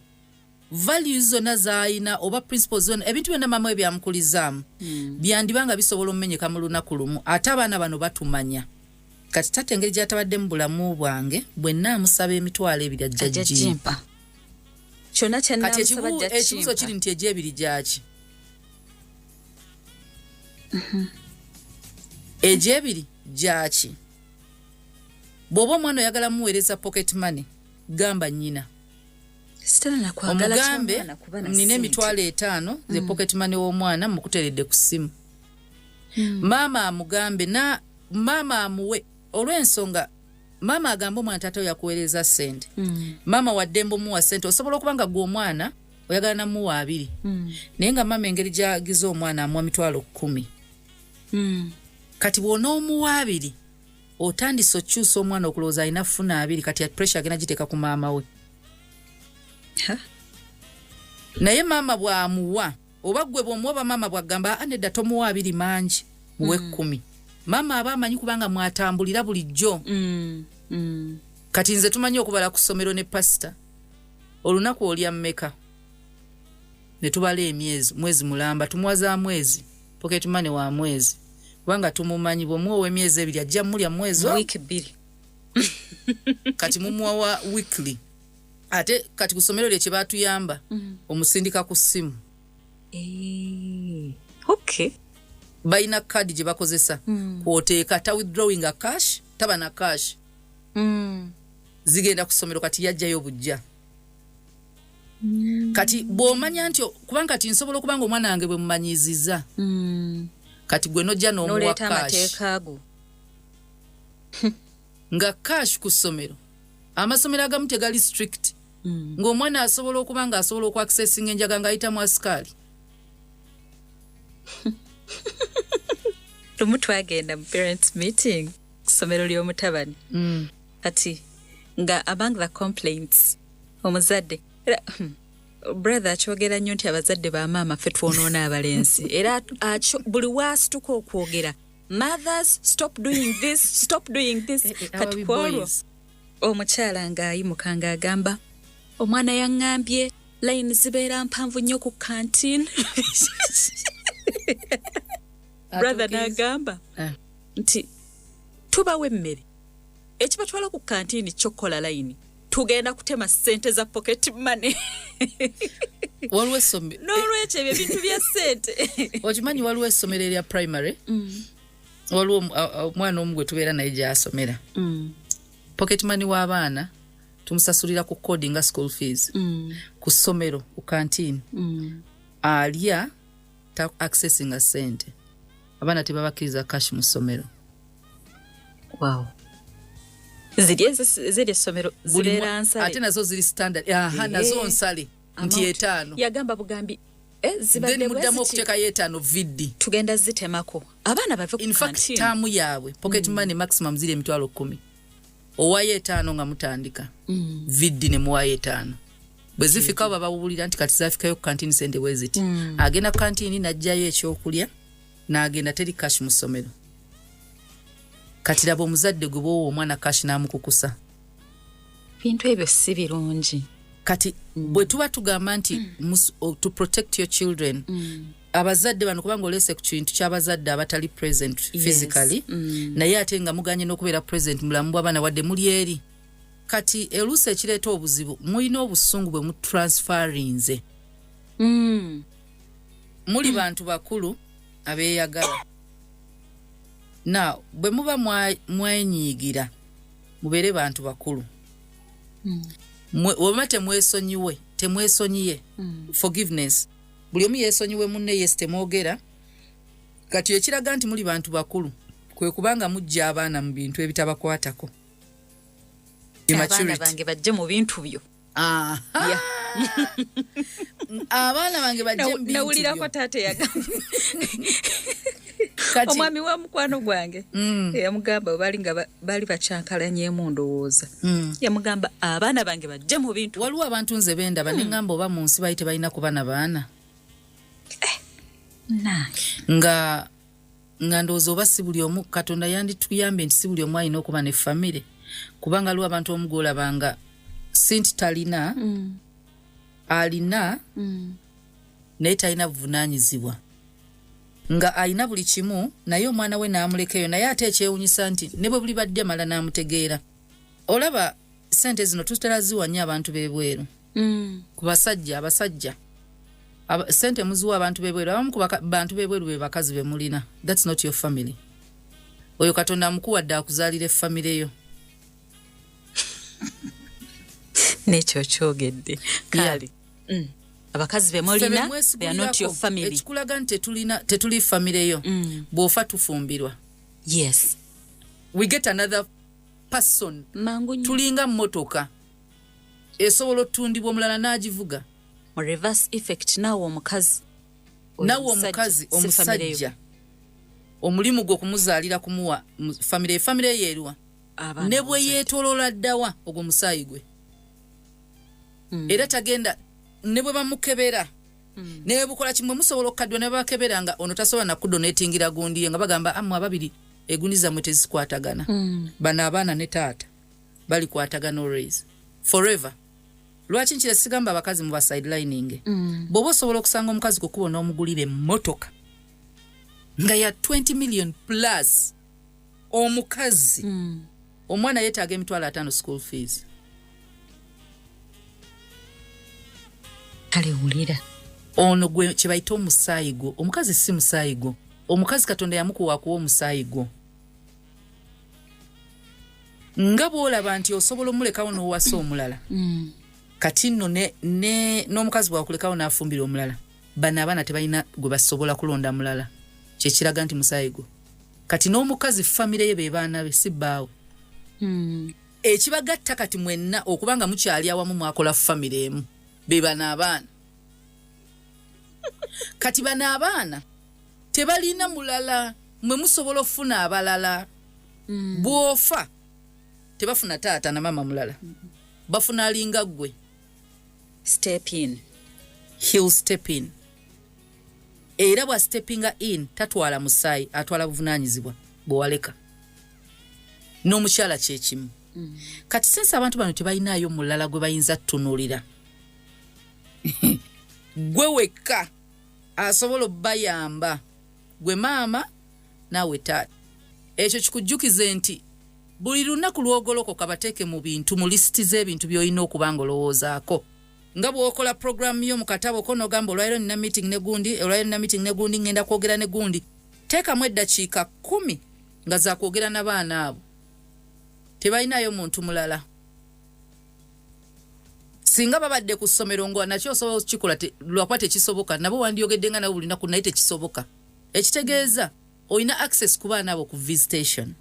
values zonna z'alina oba principles zonna ebintu byonna maama we byamukulizaamu byandibanga bisobola omumenyeka mu lunaku lumu ate abaana bano batumanya kati tate engeri gyatabadde mu bulamu bwange bwe naamusaba emitwalo ebiri ajja jjimpa kyonna kyenaamusaba ajja jjimpa ekibuzo kiri nti egy'ebiri gyaki egy'ebiri gyaki bw'oba omwana oyagala muweereza pocket money gamba nnyina omugambe nina emitwalo 5 ze pocket money w'omwana mukuteredde ku ssimu maama amugambe maama amuwe olw'ensonga maama agamba omwana taata we yakuweereza ssente maama waddembe omuwa ssente osobola okuba nga gwe omwana oyagala namuwa 2 naye nga maama engeri gy'agiza omwana amuwa mitwalo 10 kati bw'onoomuwa 2 otandise okyusa omwana okulowooza alina funa 2 kati pressure agenda giteeka ku maama we naye maama bw'amuwa oba gwe bw'omuwa bamaama bw'agamba nedda tomuwa 2 mangi muwe 10 maama aba amanyi kubanga mwatambulira bulijjo kati nze tumanyi okubala ku ssomero ne pasita olunaku olya mmeka ne tubala emyezi mwezi mulamba tumuwaza mwezi pocket money wa mwezi kubanga tumumanyi bw'omuwa emyezi 2 ajja mulya mwezi week 2 kati mumuwa wa weekly ate kati ku ssomero lye kye baatuyamba omusindika ku ssimu okay balina kadi gye bakozesa kwoteeka ta withdrawing a cash taba na cash zigenda ku ssomero kati yajjayo bujja kati bw'omanya nti kubanga kati nsobola okubanga omwana wange bwe mumanyiziza kati gwe nojja n'omuwa cash nga cash ku ssomero amasomero agamu tegali strict ng'omwana asobola okuba nga asobola okwaccessinga enjaga ng'ayita mu asikaali lumu twagenda mu parents meeting kusomero ly'omutabani kati nga among the complaints omuzadde brother akyogera nnyo nti abazadde ba maama ffe twonoona abalenzi era buli waasituka okwogera mothers stop doing this kati kwolwo omukyala ng'ayimuka ng'agamba omwana yaŋŋambye layini zibeera mpanvu nnyo ku canteen brother n'agamba nti tubawe emmere ekibatwala ku canteen kyokkola layini tugenda kutema ssente za pocket money waliwo essomero n'olwekyo ebyo ebintu bya ssente okimanyi waliwo essomero erya primary waliwo omwana omu gwe tubeera naye gy'asomera pocket money w'abaana tumusasulira ku kodi nga school fees ku ssomero ku canteen alya ta accessinga ssente abaana tebabakkiriza cash mu ssomero. Wow. ziri essomero zibeera nsale ate nazo ziri standard nazo nsale nti 5 yagamba bugambi zibadde muddamu okuteekayo 5 viddi tugenda zitemako abaana bave ku in fact taamu yaabwe pocket money maximum ziri emitwalo 10 owayo 5 nga mutandika viddi ne muwayo 5 bwe zifika baba babulira nti kati zafikayo ku canteen sente weziti agenda ku canteen najjayo ekyokulya n'agenda teri cash mu ssomero kati laba omuzadde gwe bwowa omwana cash n'amukukusa bintu ebyo si birungi kati bwe tuba tugamba nti to protect your children abazadde bano kubanga olese ku kintu ky'abazadde abatali present physically naye ate nga muganye n'okubeera present mulamu bw'abaana wadde muli eri kati eluusi ekireeta obuzibu mulina obusungu bwe mutransferinze muli bantu bakulu abeeyagala na bwe muba mwenyiigira mubeere bantu bakulu wema temwesonyiye forgiveness buli omu yeesonyiwe munne yesi temwogera kati ekiraga nti muli bantu bakulu kwe kubanga mujja abaana mu bintu ebitabakwatako abaana bange bajje mu bintu byo abaana bange bajje mu bintu byo nawulirako taata yagamba omwami wa mukwano gwange yamugamba bali bakyankalanyemu ndowooza yamugamba abaana bange bajje mu bintu waliwo abantu nze bendaba neŋŋamba oba mu nsi bali tebalina kuba na baana nga ndowooza oba si buli omu katonda yandituyambe nti si buli omu alina okuba ne famire kubanga aliwo abantu omugolabanga sinti talina alina naye talina buvunaanyizibwa nga alina buli kimu naye omwana we n'amulekeyo naye ate ekyewunyisa nti ne bwe buli badde mala n'amutegeera olaba sente zino tutera ziwanya abantu b'ebweru ku abasajja sente muziwa abantu b'ebweru abamu ku bantu b'ebweru be bakazi be mulina that's not your family oyo katonda amukuwadde akuzaalira effamire yo nekyo kyogedde kale abakazi be mulina they are not your family ekikulaga nti tetuli famire yo bw'ofa tufumbirwa yes we get another person mangu tulinga mmotoka esobola otundibwa omulala n'agivuga mu reverse effect nawo omukazi omusajja omulimu gwe okumuzaalira kumuwa famire yeeruwa ne bwe yeetoloola ddawa ogwo musaayi gwe era tagenda ne bwe bamukebera ne bwe bukola kimwe musobola okukaddwa ne babakebera nga ono tasobola nakudonetingira gundi nga bagamba amwe ababiri egundi zammwe tezikwatagana bano abaana ne taata balikwatagana always forever lwaki nkire sigamba abakazi mu basidelining bw'oba osobola okusanga omukazi kukuba n'omugulira emmotoka nga ya 20 million plus omukazi omwana yeetaaga emitwalo 5 school fees alewulira ono gwe kye bayita omusaayi gwo omukazi si musaayi gwo omukazi katonda yamukuwa kuwa omusaayi gwo nga bw'olaba nti osobola omulekawo n'owasa omulala kati nno n'omukazi bwakulekawo n'afumbira omulala bano abaana tebalina gwe basobola kulonda mulala kyekiraga nti musaayi gwo kati n'omukazi famire ye be baana be si bbaawe ekibagatta kati mwenna okubanga mukyali awamu mwakola famire emu be bano abaana kati bano abaana tebalina mulala mwe musobola ofuna abalala bwofa tebafuna taata na mama mulala bafuna alinga gwe step in. He'll step in. Era bwa steppinga in tatwala musaayi atwala buvunanyizibwa bwaleka n'omukyala kyekimu kati sense abantu bano tebalinayo mulala gwe bayinza tunulira gwe wekka asobola bayamba gwe maama nawe taata ekyo kikujjukize nti buli lunaku lwogolokoka bateeke mu bintu mu lisiti z'ebintu by'olina okubanga olowoozaako nga bw'okola programu yo mu katabo kono gamba olwaliro nina meeting ne gundi ngenda kwogera ne gundi teekamu eddakiika 10 nga za kwogera n'abaana abo tebalinayo muntu mulala singa babadde ku ssomero ngo nakyo osobola okukikola lwakuba tekisoboka nabo wandiyogedde nga nabo buli naku naye tekisoboka ekitegeeza olina access ku baana abo ku visitation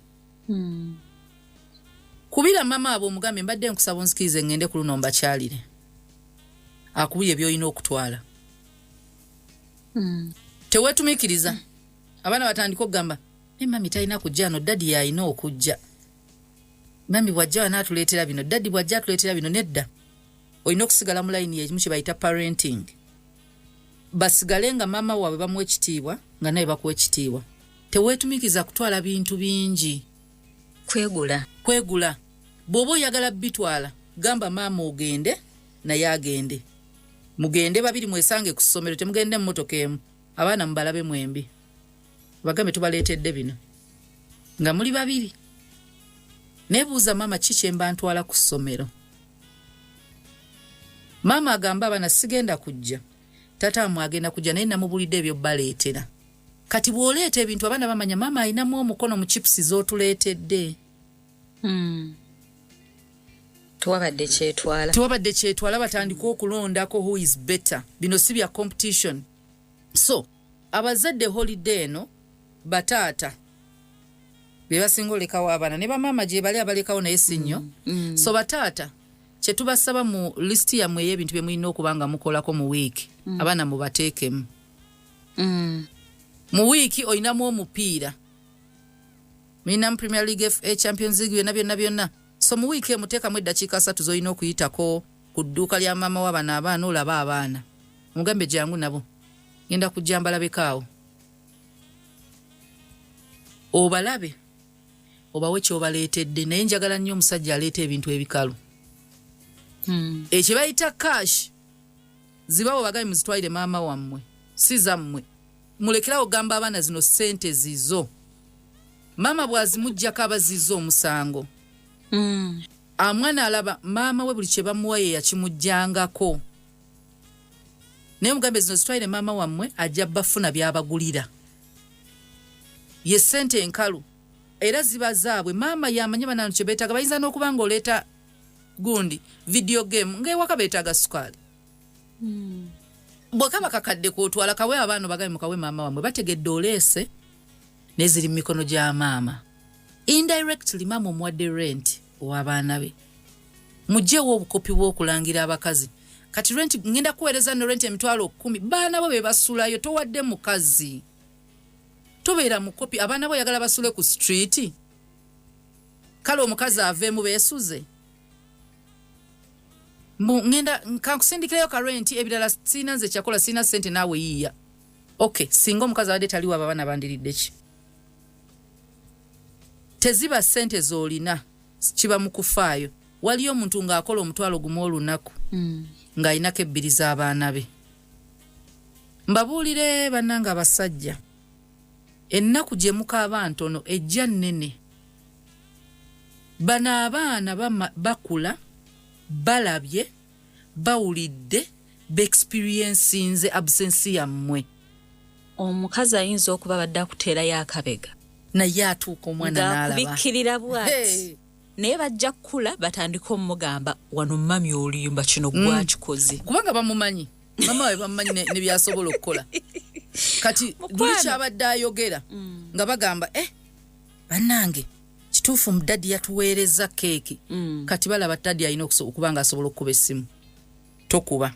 kubira mama abo omugambe mbadde nkusaba onzikirize ngende ku luno mbakyalire akubye by'olina okutwala teweetumiikiriza abaana batandika okugamba mami talina kujja no daddy yalina okujja mami bwajja wanaatuleetera bino daddy bwajja atuleetera bino nedda olina okusigala mu layini yekimu kye bayita parenting basigale nga mama waabwe bamuwa ekitiibwa nga naye bakuwa ekitiibwa teweetumiikiriza kutwala bintu bingi kwegula bw'oba oyagala bitwala gamba maama ogende naye agende mugende babiri mwesange ku ssomero temugende mu motoka emu abaana mubalabe mwembi bagambe tubaleetedde bino nga muli babiri nebuuza maama kiki emba ntwala ku ssomero maama agamba abaana sigenda kujja taata agenda kujja naye namubulidde ebyo baleetera kati bw'oleeta ebintu abaana bamanya maama alinamu omukono mu chipusi z'otuleetedde tewabadde kyetwala batandika okulondako who is better bino si bya competition so abazadde holiday eno bataata be basinga olekawo abaana ne bamaama gye bali abalekawo naye si nnyo so bataata kye tubasaba mu listi yammwe ey'ebintu bye mulina okubanga mukolako mu wiiki abaana mubateekemu mu wiiki olinamu omupiira mulinamu Premier League, FA Champions League byonna so mu wiiki emuteekamu eddakiika 3 z'olina okuyitako ku dduuka lya maama w'abaana abaana olaba abaana omugambe jangu nabo ngenda kujja mbalabekaawo obalabe obawe kyobaleetedde naye njagala nnyo omusajja aleeta ebintu ebikalu ekye bayita cash zibawo bagabe muzitwalire maama wammwe si zammwe mulekerawo gamba abaana zino ssente zizo maama bwazimujjako abazizo omusango amwana alaba maama we buli kye bamuwa ye yakimujjangako naye mugambe zino zitwalire maama wammwe ajja bafuna byabagulira ye ssente enkalu era ziba zaabwe maama yamanye banano kye beetaaga bayinza n'okuba ng'oleeta gundi video game ng'ewaka beetaaga sukaali bwekaba kakadde kootwala kawe abaana bagambe mukawe maama wammwe bategedde oleese naye ziri mu mikono gya maama indirectly maama omuwadde rent ow'abaana be mugjeewo obukopi bw'okulangira abakazi kati rent ngenda kuweereza no rent emitwalo 10 baana bo be basulayo towadde mukazi tobeera mukopi abaana bo yagala basule ku street kale omukazi aveemu beesuze ngenda nkankusindikirayo ka rent ebirala sina nze kyakola sina ssente naawe yiiya okay singa omukazi abadde taliwo abaana bandiridde ki teziba ssente z'olina kiba mu kufaayo waliyo omuntu ng'akola omutwalo gumu olunaku ng'alinako ebbiri z'abaana be mbabuulire bannanga abasajja ennaku gye mukaaba ntono ejja nnene bano abaana bakula balabye bawulidde beexperiensinze absensi yammwe omukazi ayinza okuba badde akuteerayo akabega naye atuuka omwana n'alaba ng'akubikkirira bw'ati naye bajja kukula batandika omugamba wano mami oluyimba kino gwakikoze kubanga bamumanyi mama we bamumanyi ne byasobola okukola kati buli kyabadde ayogera nga bagamba bannange kituufu mudaddi yatuweereza keeki kati balaba daddi alina okuba nga asobola okukuba essimu tokuba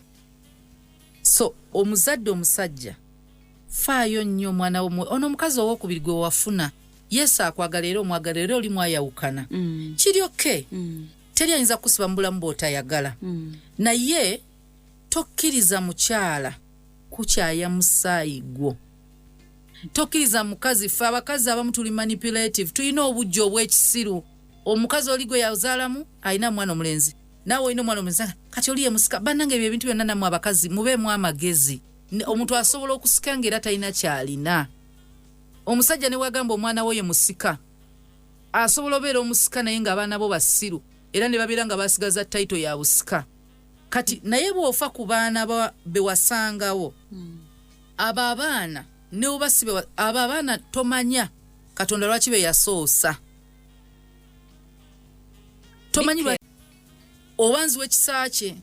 so omuzadde omusajja faayo nnyo mwana wo ono mukazi owokubiri gwe wafuna Yesu akwagala era omwagala era oli mwayawukana kiri okay teri ayinza kusiba mu bulamu bw'otayagala naye tokkiriza mukyala kukyaya musaayi gwo tokkiriza mukazi fe abakazi abamu tuli manipulative tulina obujjo obw'ekisiru omukazi oli gwe yazaalamu alina mwana omulenzi naawe olina omwana omulenzi kati oli ye musika bannange ebyo ebintu byonna nammwe abakazi mubeemu amagezi omuntu asobola okusika ng'era talina kyalina omusajja ne wagamba omwana we ye musika asobola obeera omusika naye ng'abaana bo basiru era ne babeera nga basigaza tayito ya busika kati naye bw'ofa ku baana be wasangawo abo abaana ne obasibe abo abaana tomanya Katonda lwaki be yasoosa tomanyi obanzi w'ekisa kye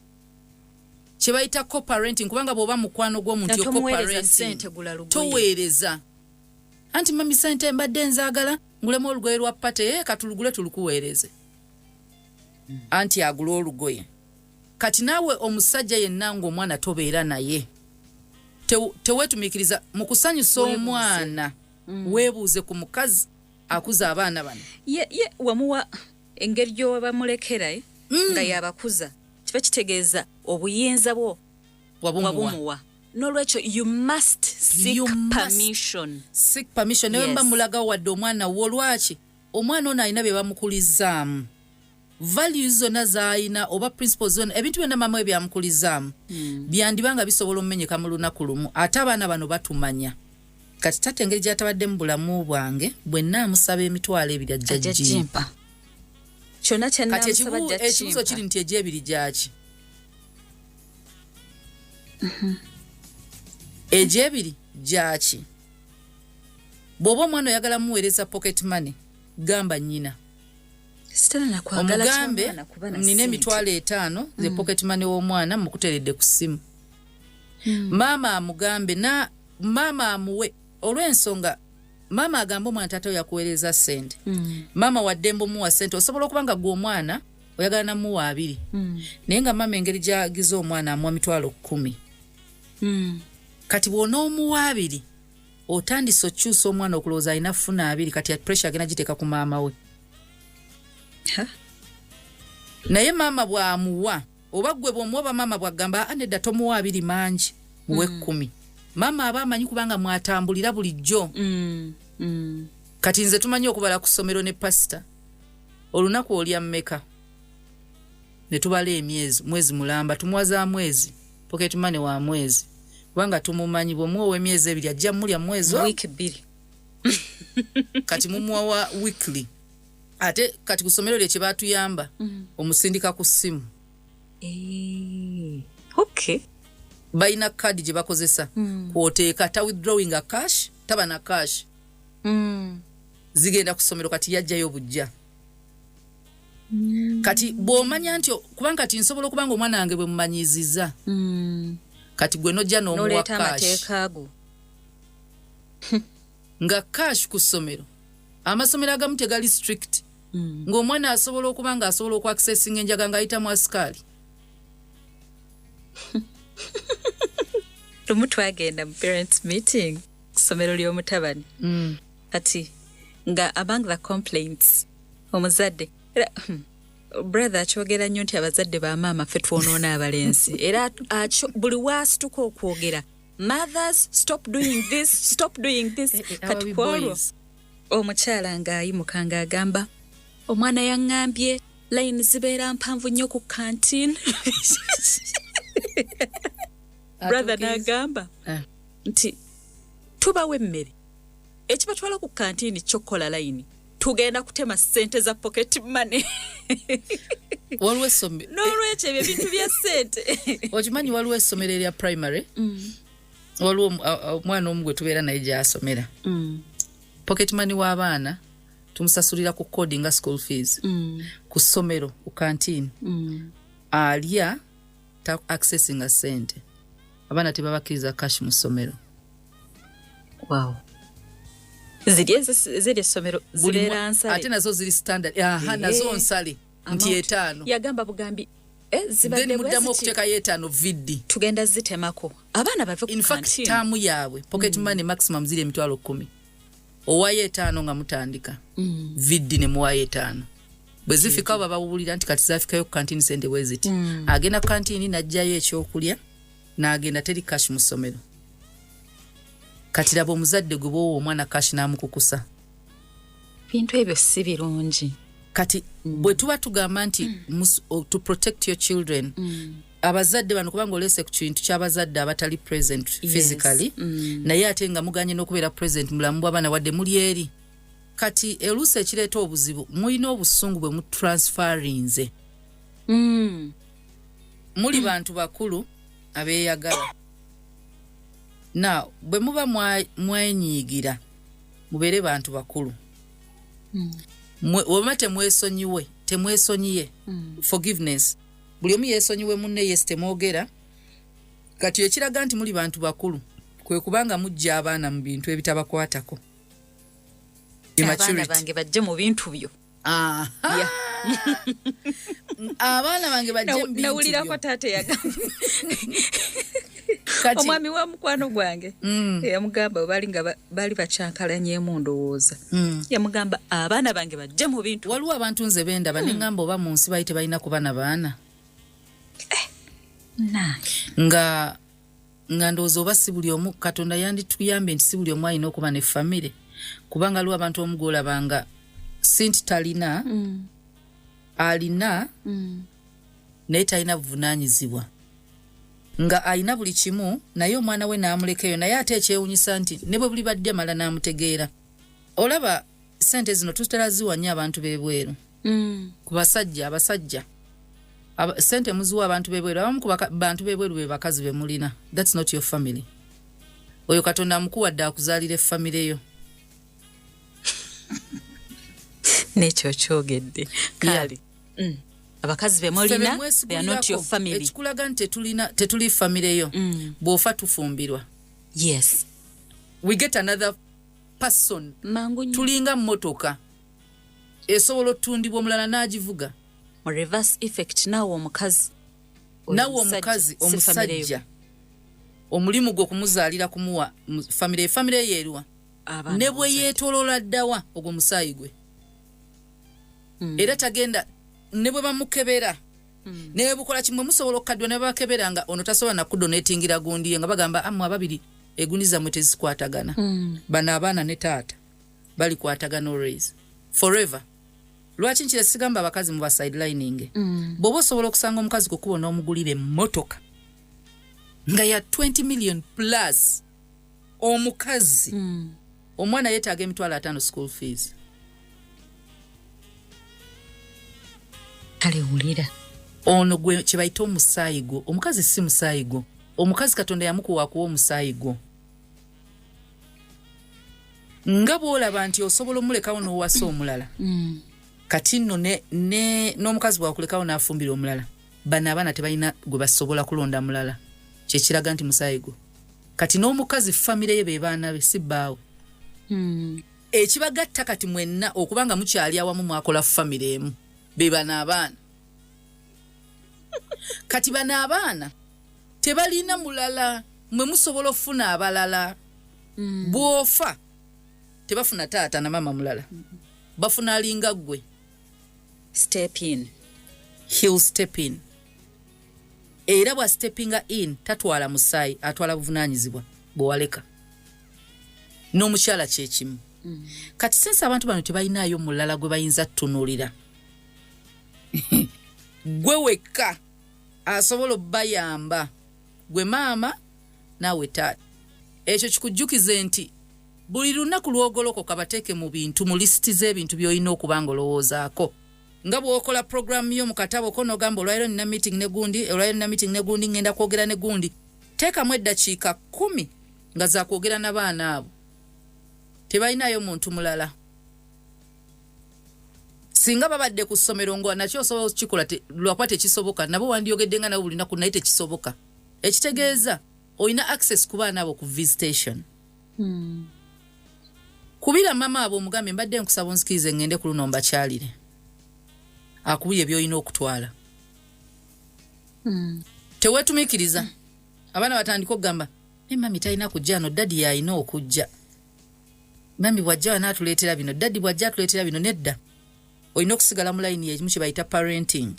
kye bayita co-parenting kubanga bw'oba mukwano gw'omuntu yo co-parenting toweereza anti mami sente mbadde nzaagala ngulemu olugoye lwa pate katulugule tulukuweereze anti agula olugoye kati naawe omusajja yenna ng'omwana tobeera naye teweetumiikiriza mu kusanyusa omwana weebuuze ku mukazi akuza abaana bano wamuwa engeri gy'oba bamulekera nga yabakuza kiba kitegeeza obuyinza bwo wabumuwa n'olwekyo you must seek permission naye mba mulagawo wadde omwana wo lwaki omwana ono alina bye bamukulizaamu values zonna z'alina oba principles zonna ebintu byonna maama we byamukulizaamu byandibanga bisobola omumenyeka mu lunaku lumu ate abaana bano batumanya kati tate engeri gy'atabadde mu bulamu bwange bwe nnaamusaba emitwalo ebiri ajja jjimpa kyonna kati ekibuzo kiri nti egy'ebiri gyaki egy'ebiri gyaki bw'oba omwana oyagala muweereza pocket money gamba nnyina omugambe nina emitwalo 5 ze pocket money w'omwana mukuteredde ku ssimu maama amugambe na maama amuwe olw'ensonga maama agamba omwana taata yakuweereza ssente maama waddembe omuwa ssente osobola okuba nga gwe omwana oyagala namuwa 2 naye nga maama engeri gy'agiza omwana amuwa mitwalo 10 kati bw'onoomuwa 2 otandise okyusa omwana okulowooza alina funa 2 kati pressure agenda giteeka ku maama we naye maama bw'amuwa oba gwe bw'omuwa bamaama bw'agamba nedda tomuwa 2 mangi muwe 10 maama aba amanyi kubanga mwatambulira bulijjo kati nze tumanyi okubala ku ssomero ne pasita olunaku olya mmeka ne tubala emyezi mwezi mulamba tumuwaza mwezi pocket money wa mwezi kubanga tumumanyi bw'omuwa emyezi 2 ajja mulya mwezi week 2 kati mumuwa wa weekly ate kati ku ssomero lye kye baatuyamba omusindika ku ssimu okay bayina kadi gye bakozesa kwoteeka ta withdrawing a cash taba na cash zigenda ku ssomero kati yajjayo bujja kati bw'omanya nti kubanga kati nsobola okubanga omwana wange bwe mumanyiziza kati gwe nojja n'omuwa cash nga cash ku ssomero amasomero agamu tegali strict ng'omwana asobola okuba nga asobola okwaccessinga enjaga ng'ayitamu asikaali lumu twagenda mu parents meeting ku ssomero ly'omutabani kati nga among the complaints omuzadde era brother akyogera nnyo nti abazadde ba maama ffe twonoona abalenzi era buli waasituka okwogera mothers stop doing this kati kwolwo omukyala ng'ayimuka ng'agamba omwana yaŋŋambye layini zibeera mpanvu nnyo ku canteen brother n'agamba nti tubawo emmere ekibatwala ku canteen kyokkola layini tugenda kutema ssente za pocket money waliwo essomero n'olwekyo ebyo ebintu bya ssente okimanyi waliwo essomero erya primary waliwo omwana omu gwe tubeera naye gy'asomera pocket money w'abaana tumusasulira ku kodi nga school fees ku ssomero ku canteen alya ta accessinga ssente abaana tebabakkiriza cash mu ssomero wow ziri essomero zibeera nsale ate nazo ziri standard nazo nsale nti 5 yagamba bugambi then muddamu okuteekayo 5 viddi tugenda zitemako abaana bave ku in fact taamu yaabwe pocket money maximum ziri 10,000 owayo 5 nga mutandika viddi ne muwayo 5 bwe zifika babawulira nti kati zafikayo ku kantini sente weziti agenda ku kantini najjayo ekyokulya n'agenda teri cash mu ssomero kati laba omuzadde gwe bwowa omwana cash n'amukukusa bintu ebyo si birungi kati bwe tuba tugamba nti to protect your children abazadde bano kubanga olese ku kintu ky'abazadde abatali present physically naye ate nga muganye n'okubeera present mulamu bw'abaana wadde muli eri kati eluusi ekireeta obuzibu mulina obusungu bwe mutransferinze muli bantu bakulu abeeyagala now bwe muba mwenyiigira mubeere bantu bakulu wema temwesonyiye forgiveness buli omu yeesonyiwe munne yes temwogera kati ekiraga nti muli bantu bakulu kwe kubanga mujja abaana mu bintu ebitabakwatako abaana bange bajje mu bintu byo abaana bange bajje mu bintu nawulirako taata yagamba omwami wa mukwano gwange yamugamba bali bakyankalanyemu ndowooza yamugamba abaana bange bajje mu bintu waliwo abantu nze bendaba neŋŋamba oba mu nsi bali tebalina kuba na baana nga ndowooza oba si buli omu katonda yandituyambe nti si buli omu alina okuba ne famire kubanga aliwo abantu omugolabanga sinti talina alina naye talina buvunaanyizibwa nga alina buli kimu naye omwana we n'amulekeyo naye ate ekyewunyisa nti ne bwe buli badde mala n'amutegeera olaba sente zino tutera ziwanya abantu b'ebweru ku abasajja sente muziwa abantu b'ebweru abamu ku bantu b'ebweru be bakazi be mulina that's not your family oyo katonda amukuwadde akuzaalira effamire yo nekyo kyogedde kale abakazi be mulina they are not your family ekikulaga nti tetuli famire yo bw'ofa tufumbirwa yes we get another person tulinga mmotoka esobola otundibwa omulala n'agivuga reverse effect nawo omukazi omusajja omulimu gwe okumuzaalira kumuwa famire yeeruwa ne bwe yeetoloola ddawa ogwo musaayi gwe era tagenda ne bwe bamukebera ne bukola kimwe musobola okukaddwa ne bakebera nga ono tasobola nakudonetingira gundi nga bagamba amwe ababiri egundi zammwe tezikwatagana bano abaana ne taata bali kwatagana always forever lwaki nkire sigamba abakazi mu basidelining bw'oba osobola okusanga omukazi kukuba n'omugulira emmotoka nga ya 20 million plus omukazi omwana yeetaaga emitwalo 5 school fees kale wulira ono gwe kye bayita omusaayi gwo omukazi si musaayi gwo omukazi katonda yamukuwa kuwa omusaayi gwo nga bw'olaba nti osobola omulekawo n'owasa omulala kati nno n'omukazi bwakulekawo n'afumbira omulala bano abaana tebalina gwe basobola kulonda mulala kyekiraga nti musaayi gwo kati n'omukazi famire ye be baana be si bbaawe ekibagatta kati mwenna okubanga mukyali awamu mwakola famire emu be bano abaana kati bano abaana tebalina mulala mwe musobola okufuna abalala bw'ofa tebafuna taata na mama mulala bafuna alinga ggwe he'll step in era bwa steppinga in tatwala musaayi atwala buvunaanyizibwa bw'owaleka n'omukyala kyekimu kati sensi abantu bano tebalinayo mulala gwe bayinza tutunuulira gwe wekka asobola obbayamba gwe maama naawe taata ekyo kikujjukize nti buli lunaku lw'ogolokoka bateeke mu bintu mu lisiti z'ebintu by'olina okuba nga olowoozaako nga bw'okola programu yo mu katabo ko n'ogamba olwaliro nina meeting ne gundi ngenda kwogera ne gundi teekamu eddakiika 10 nga zaakwogera n'abaana abo tebalinayo muntu mulala singa babadde ku ssomero ngo nakyo osobola okukikola lwakuba tekisoboka nabo wandiyogedde nga nabo buli lunaku naye tekisoboka ekitegeeza olina access ku baana abo ku visitation kubira mama abo omugambe mbadde nkusaba onzikirize ngende ku luno mbakyalire akubye by'olina okutwala tewetumikiriza abaana batandika okugamba mami talina kujja no daddy yalina okujja mami bwajja n'atuleetera bino daddy bwajja atuleetera bino nedda olina okusigala mu layini yekimu kye bayita parenting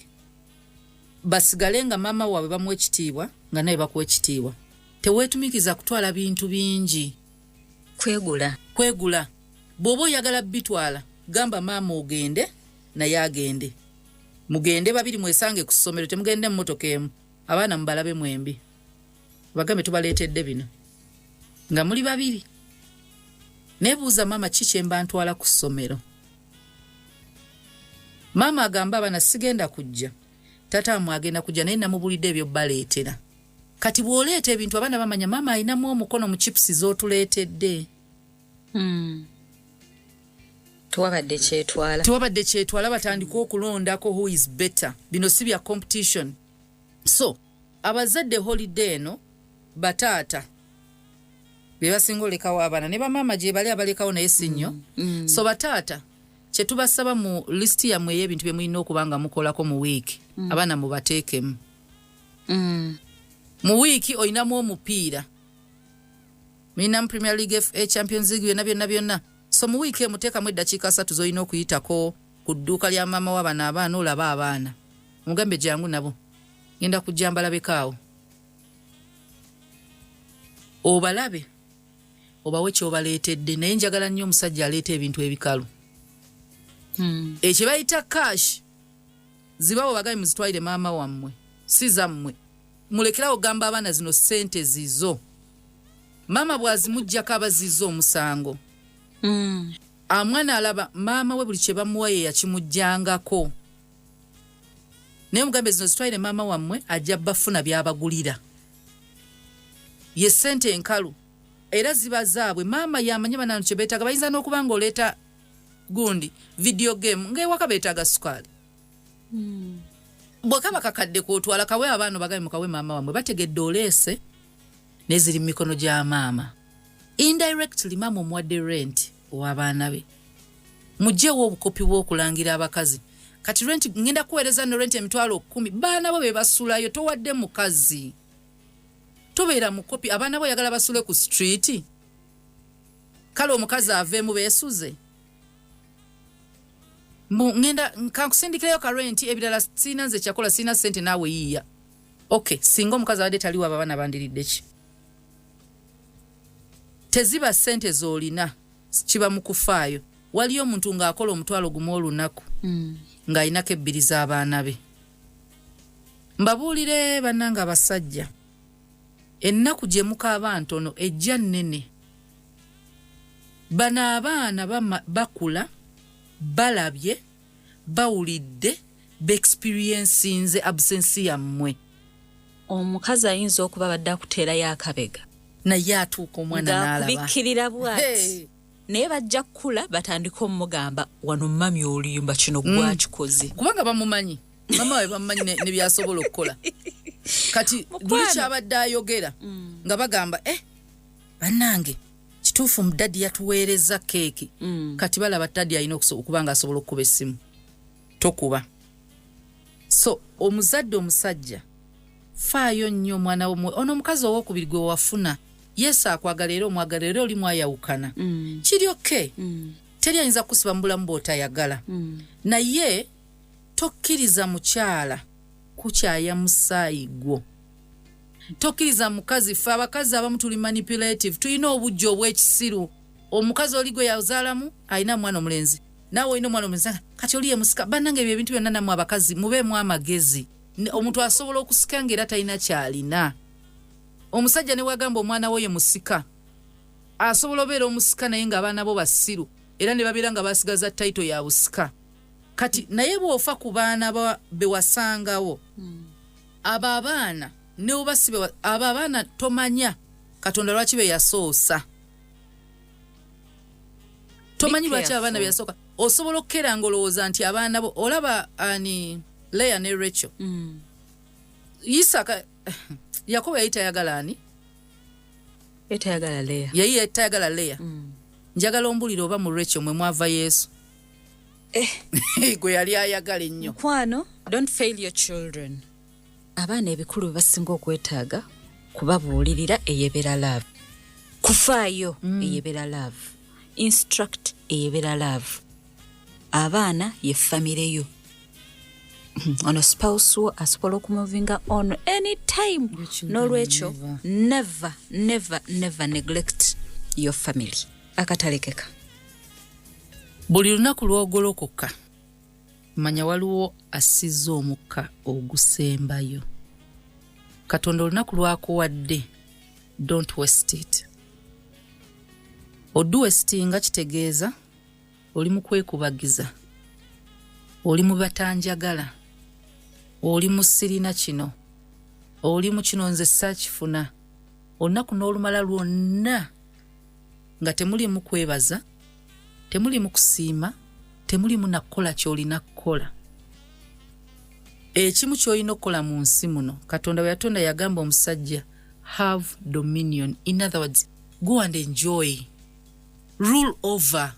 basigale nga maama waabwe bamuwa ekitiibwa nga naye bakuwa ekitiibwa teweetumikiza kutwala bintu bingi kwegula bw'oba oyagala bitwala gamba maama ogende naye agende mugende babiri mwesange ku ssomero temugende mu motoka emu abaana mubalabe mwembi bagambe tubaleetedde bino nga muli babiri nebuuza maama kiki emba ntwala ku ssomero maama agamba abaana sigenda kujja taata agenda kujja naye namubulidde ebyo baleetera kati bw'oleeta ebintu abaana bamanya maama alinamu omukono mu chipusi z'otuleetedde tewabadde kyetwala batandika okulondako who is better bino si bya competition so abazadde holiday eno bataata be basinga olekawo abaana ne bamaama gye bali abalekawo naye si nnyo so bataata kye tubasaba mu listi yammwe ey'ebintu bye mulina okuba nga mukolako mu wiiki abaana mubateekemu mu wiiki olinamu omupiira mulinamu Premier League FA Champions League byonna so mu wiiki emuteekamu eddakiika 3 z'olina okuyitako ku dduuka lya maama w'abaana abaana olaba abaana omugambe jangu nabo ngenda kujja mbalabekaawo obalabe obawe kyobaleetedde naye njagala nnyo omusajja aleeta ebintu ebikalu ekye bayita cash zibawo bagabi muzitwalire maama wammwe si zammwe mulekerawo gamba abaana zino ssente zizo maama bwazimuggyako abazizo omusango amwana alaba maama we buli kye bamuwa ye yakimuggyangako naye mugambe zino zitwalire maama wammwe ajja bafuna byabagulira ye ssente enkalu era ziba zaabwe maama yamanye banano kye beetaaga bayinza n'okuba ng'oleeta gundi video game ng'ewaka beetaaga sukaali bwekaba kakadde kootwala kawe abaana bagabe mukawe maama wammwe bategedde oleese neziri mu mikono gya maama indirectly maama omuwadde rent ow'abaana be mugjewo obukopi bw'okulangira abakazi kati rent ngenda kuweereza no rent emitwalo 10 baana bo be basulayo towadde mukazi tobeera mukopi abaana bo yagala basule ku street kale omukazi aveemu beesuze ngenda nkakusindikirayo ka rent ebirala sina nze kyakola sina sente naawe yiiya okay singa omukazi abadde taliwo abaana bandiridde ki teziba sente z'olina kiba mu kufaayo waliyo omuntu ng'akola omutwalo gumu olunaku ng'alinako ebbiri z'abaana be mbabuulire bannanga abasajja ennaku gye mukaaba ntono ejja nnene bano abaana bakula balabye bawulidde beexperiencinze absence yammwe omukazi ayinza okuba badde akuteerayo akabega naye atuuka omwana n'alaba ng'akubikkirira bw'ati naye bajja kukula batandika omugamba wano mami oluyimba kino gwakikoze kubanga bamumanyi mama we bamumanyi ne byasobola okukola kati buli kyabadde ayogera nga bagamba bannange kituufu mudaddi yatuweereza keeki kati balaba daddi alina okuba nga asobola okukuba essimu tokuba so omuzadde omusajja faayo nnyo omwana wo ono omukazi ow'okubiri gwe wafuna yesu akwagala era omwagala era oli mwayawukana kiri oke teri ayinza kusiba mu bulamu bw'otayagala naye tokkiriza mukyala kukyaya musaayi gwo tokkiriza mukazi ffe abakazi abamu tuli manipulative tulina obujja obw'ekisiru omukazi oli gwe yazaalamu alina mwana omulenzi naawe olina omwana omulenzi kati oli ye musika bannange ebyo ebintu byonna nammwe abakazi mubeemu amagezi omuntu asobola okusika ng'era talina kyalina omusajja ne wagamba omwana we ye musika asobola obeera omusika naye ng'abaana bo basiru era ne babeera nga basigaza tayito ya busika kati naye bw'ofa ku baana be wasangawo abo abaana ne obasibe abo abaana tomanya Katonda lwaki be yasoosa tomanyi lwaki abaana be yasooka osobola okkeranga olowooza nti abaana bo olaba ani Leah ne Rachel Isaka Yakobo yayita yagala ani etayagala Leah yayi etayagala Leah njagala ombulira oba mu Rachel mwe mwava Yesu gwe yali ayagala ennyo kwano don't fail your children abaana ebikulu basinga okwetaaga kubabuulirira eyebera love, kufaayo eyebera love, instruct eyebera love. Abaana ye famire yo. Ono spouse wo asobola okumuvinga on any time. N'olwekyo never neglect your family. Akatalekeka. Buli lunaku lw'ogolokoka manya waliwo asizza omukka ogusembayo. Katonda olunaku lwakuwadde, don't waste it. Oduwestinga kitegeeza oli mu kwekubagiza, oli mu batanjagala, oli mu sirina kino, oli mu kino nze saakifuna. Olunaku n'olumala lwonna nga temuli mu kwebaza, temuli mu kusiima, temuli mu nakukola ky'olina kukola. Ekimu ky'olina okukola mu nsi muno, Katonda we yatonda yagamba omusajja have dominion. In other words, go and enjoy. Rule over.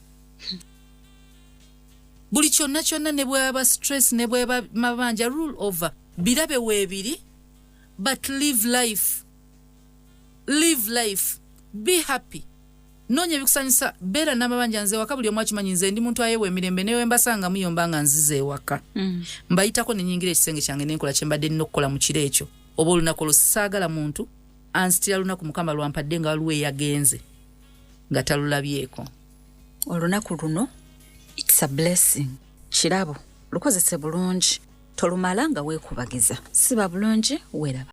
Buli kyonna ne bweba stress ne bweba mabanja, rule over. Birabe weebiri, but live life. Live life. Be happy. Nonya ebikusanyusa beera n'amabanja nze waka buli omu akimanyi nze ndi muntu ayeewa emirembe newe mbasanga muyomba nga nzize ewaka. Mbayitako ne nyingira ekisenge kyange n'enkola kye mbadde nnina okukola mu kiro ekyo. Oba olunaku olwo saagala muntu anzitira lunaku Mukama lwampadde nga waliwo eyagenze nga talulabyeko. Olunaku luno it's a blessing. Kirabo lukozese bulungi, tolumala nga weekubagiza. Siba bulungi weeraba.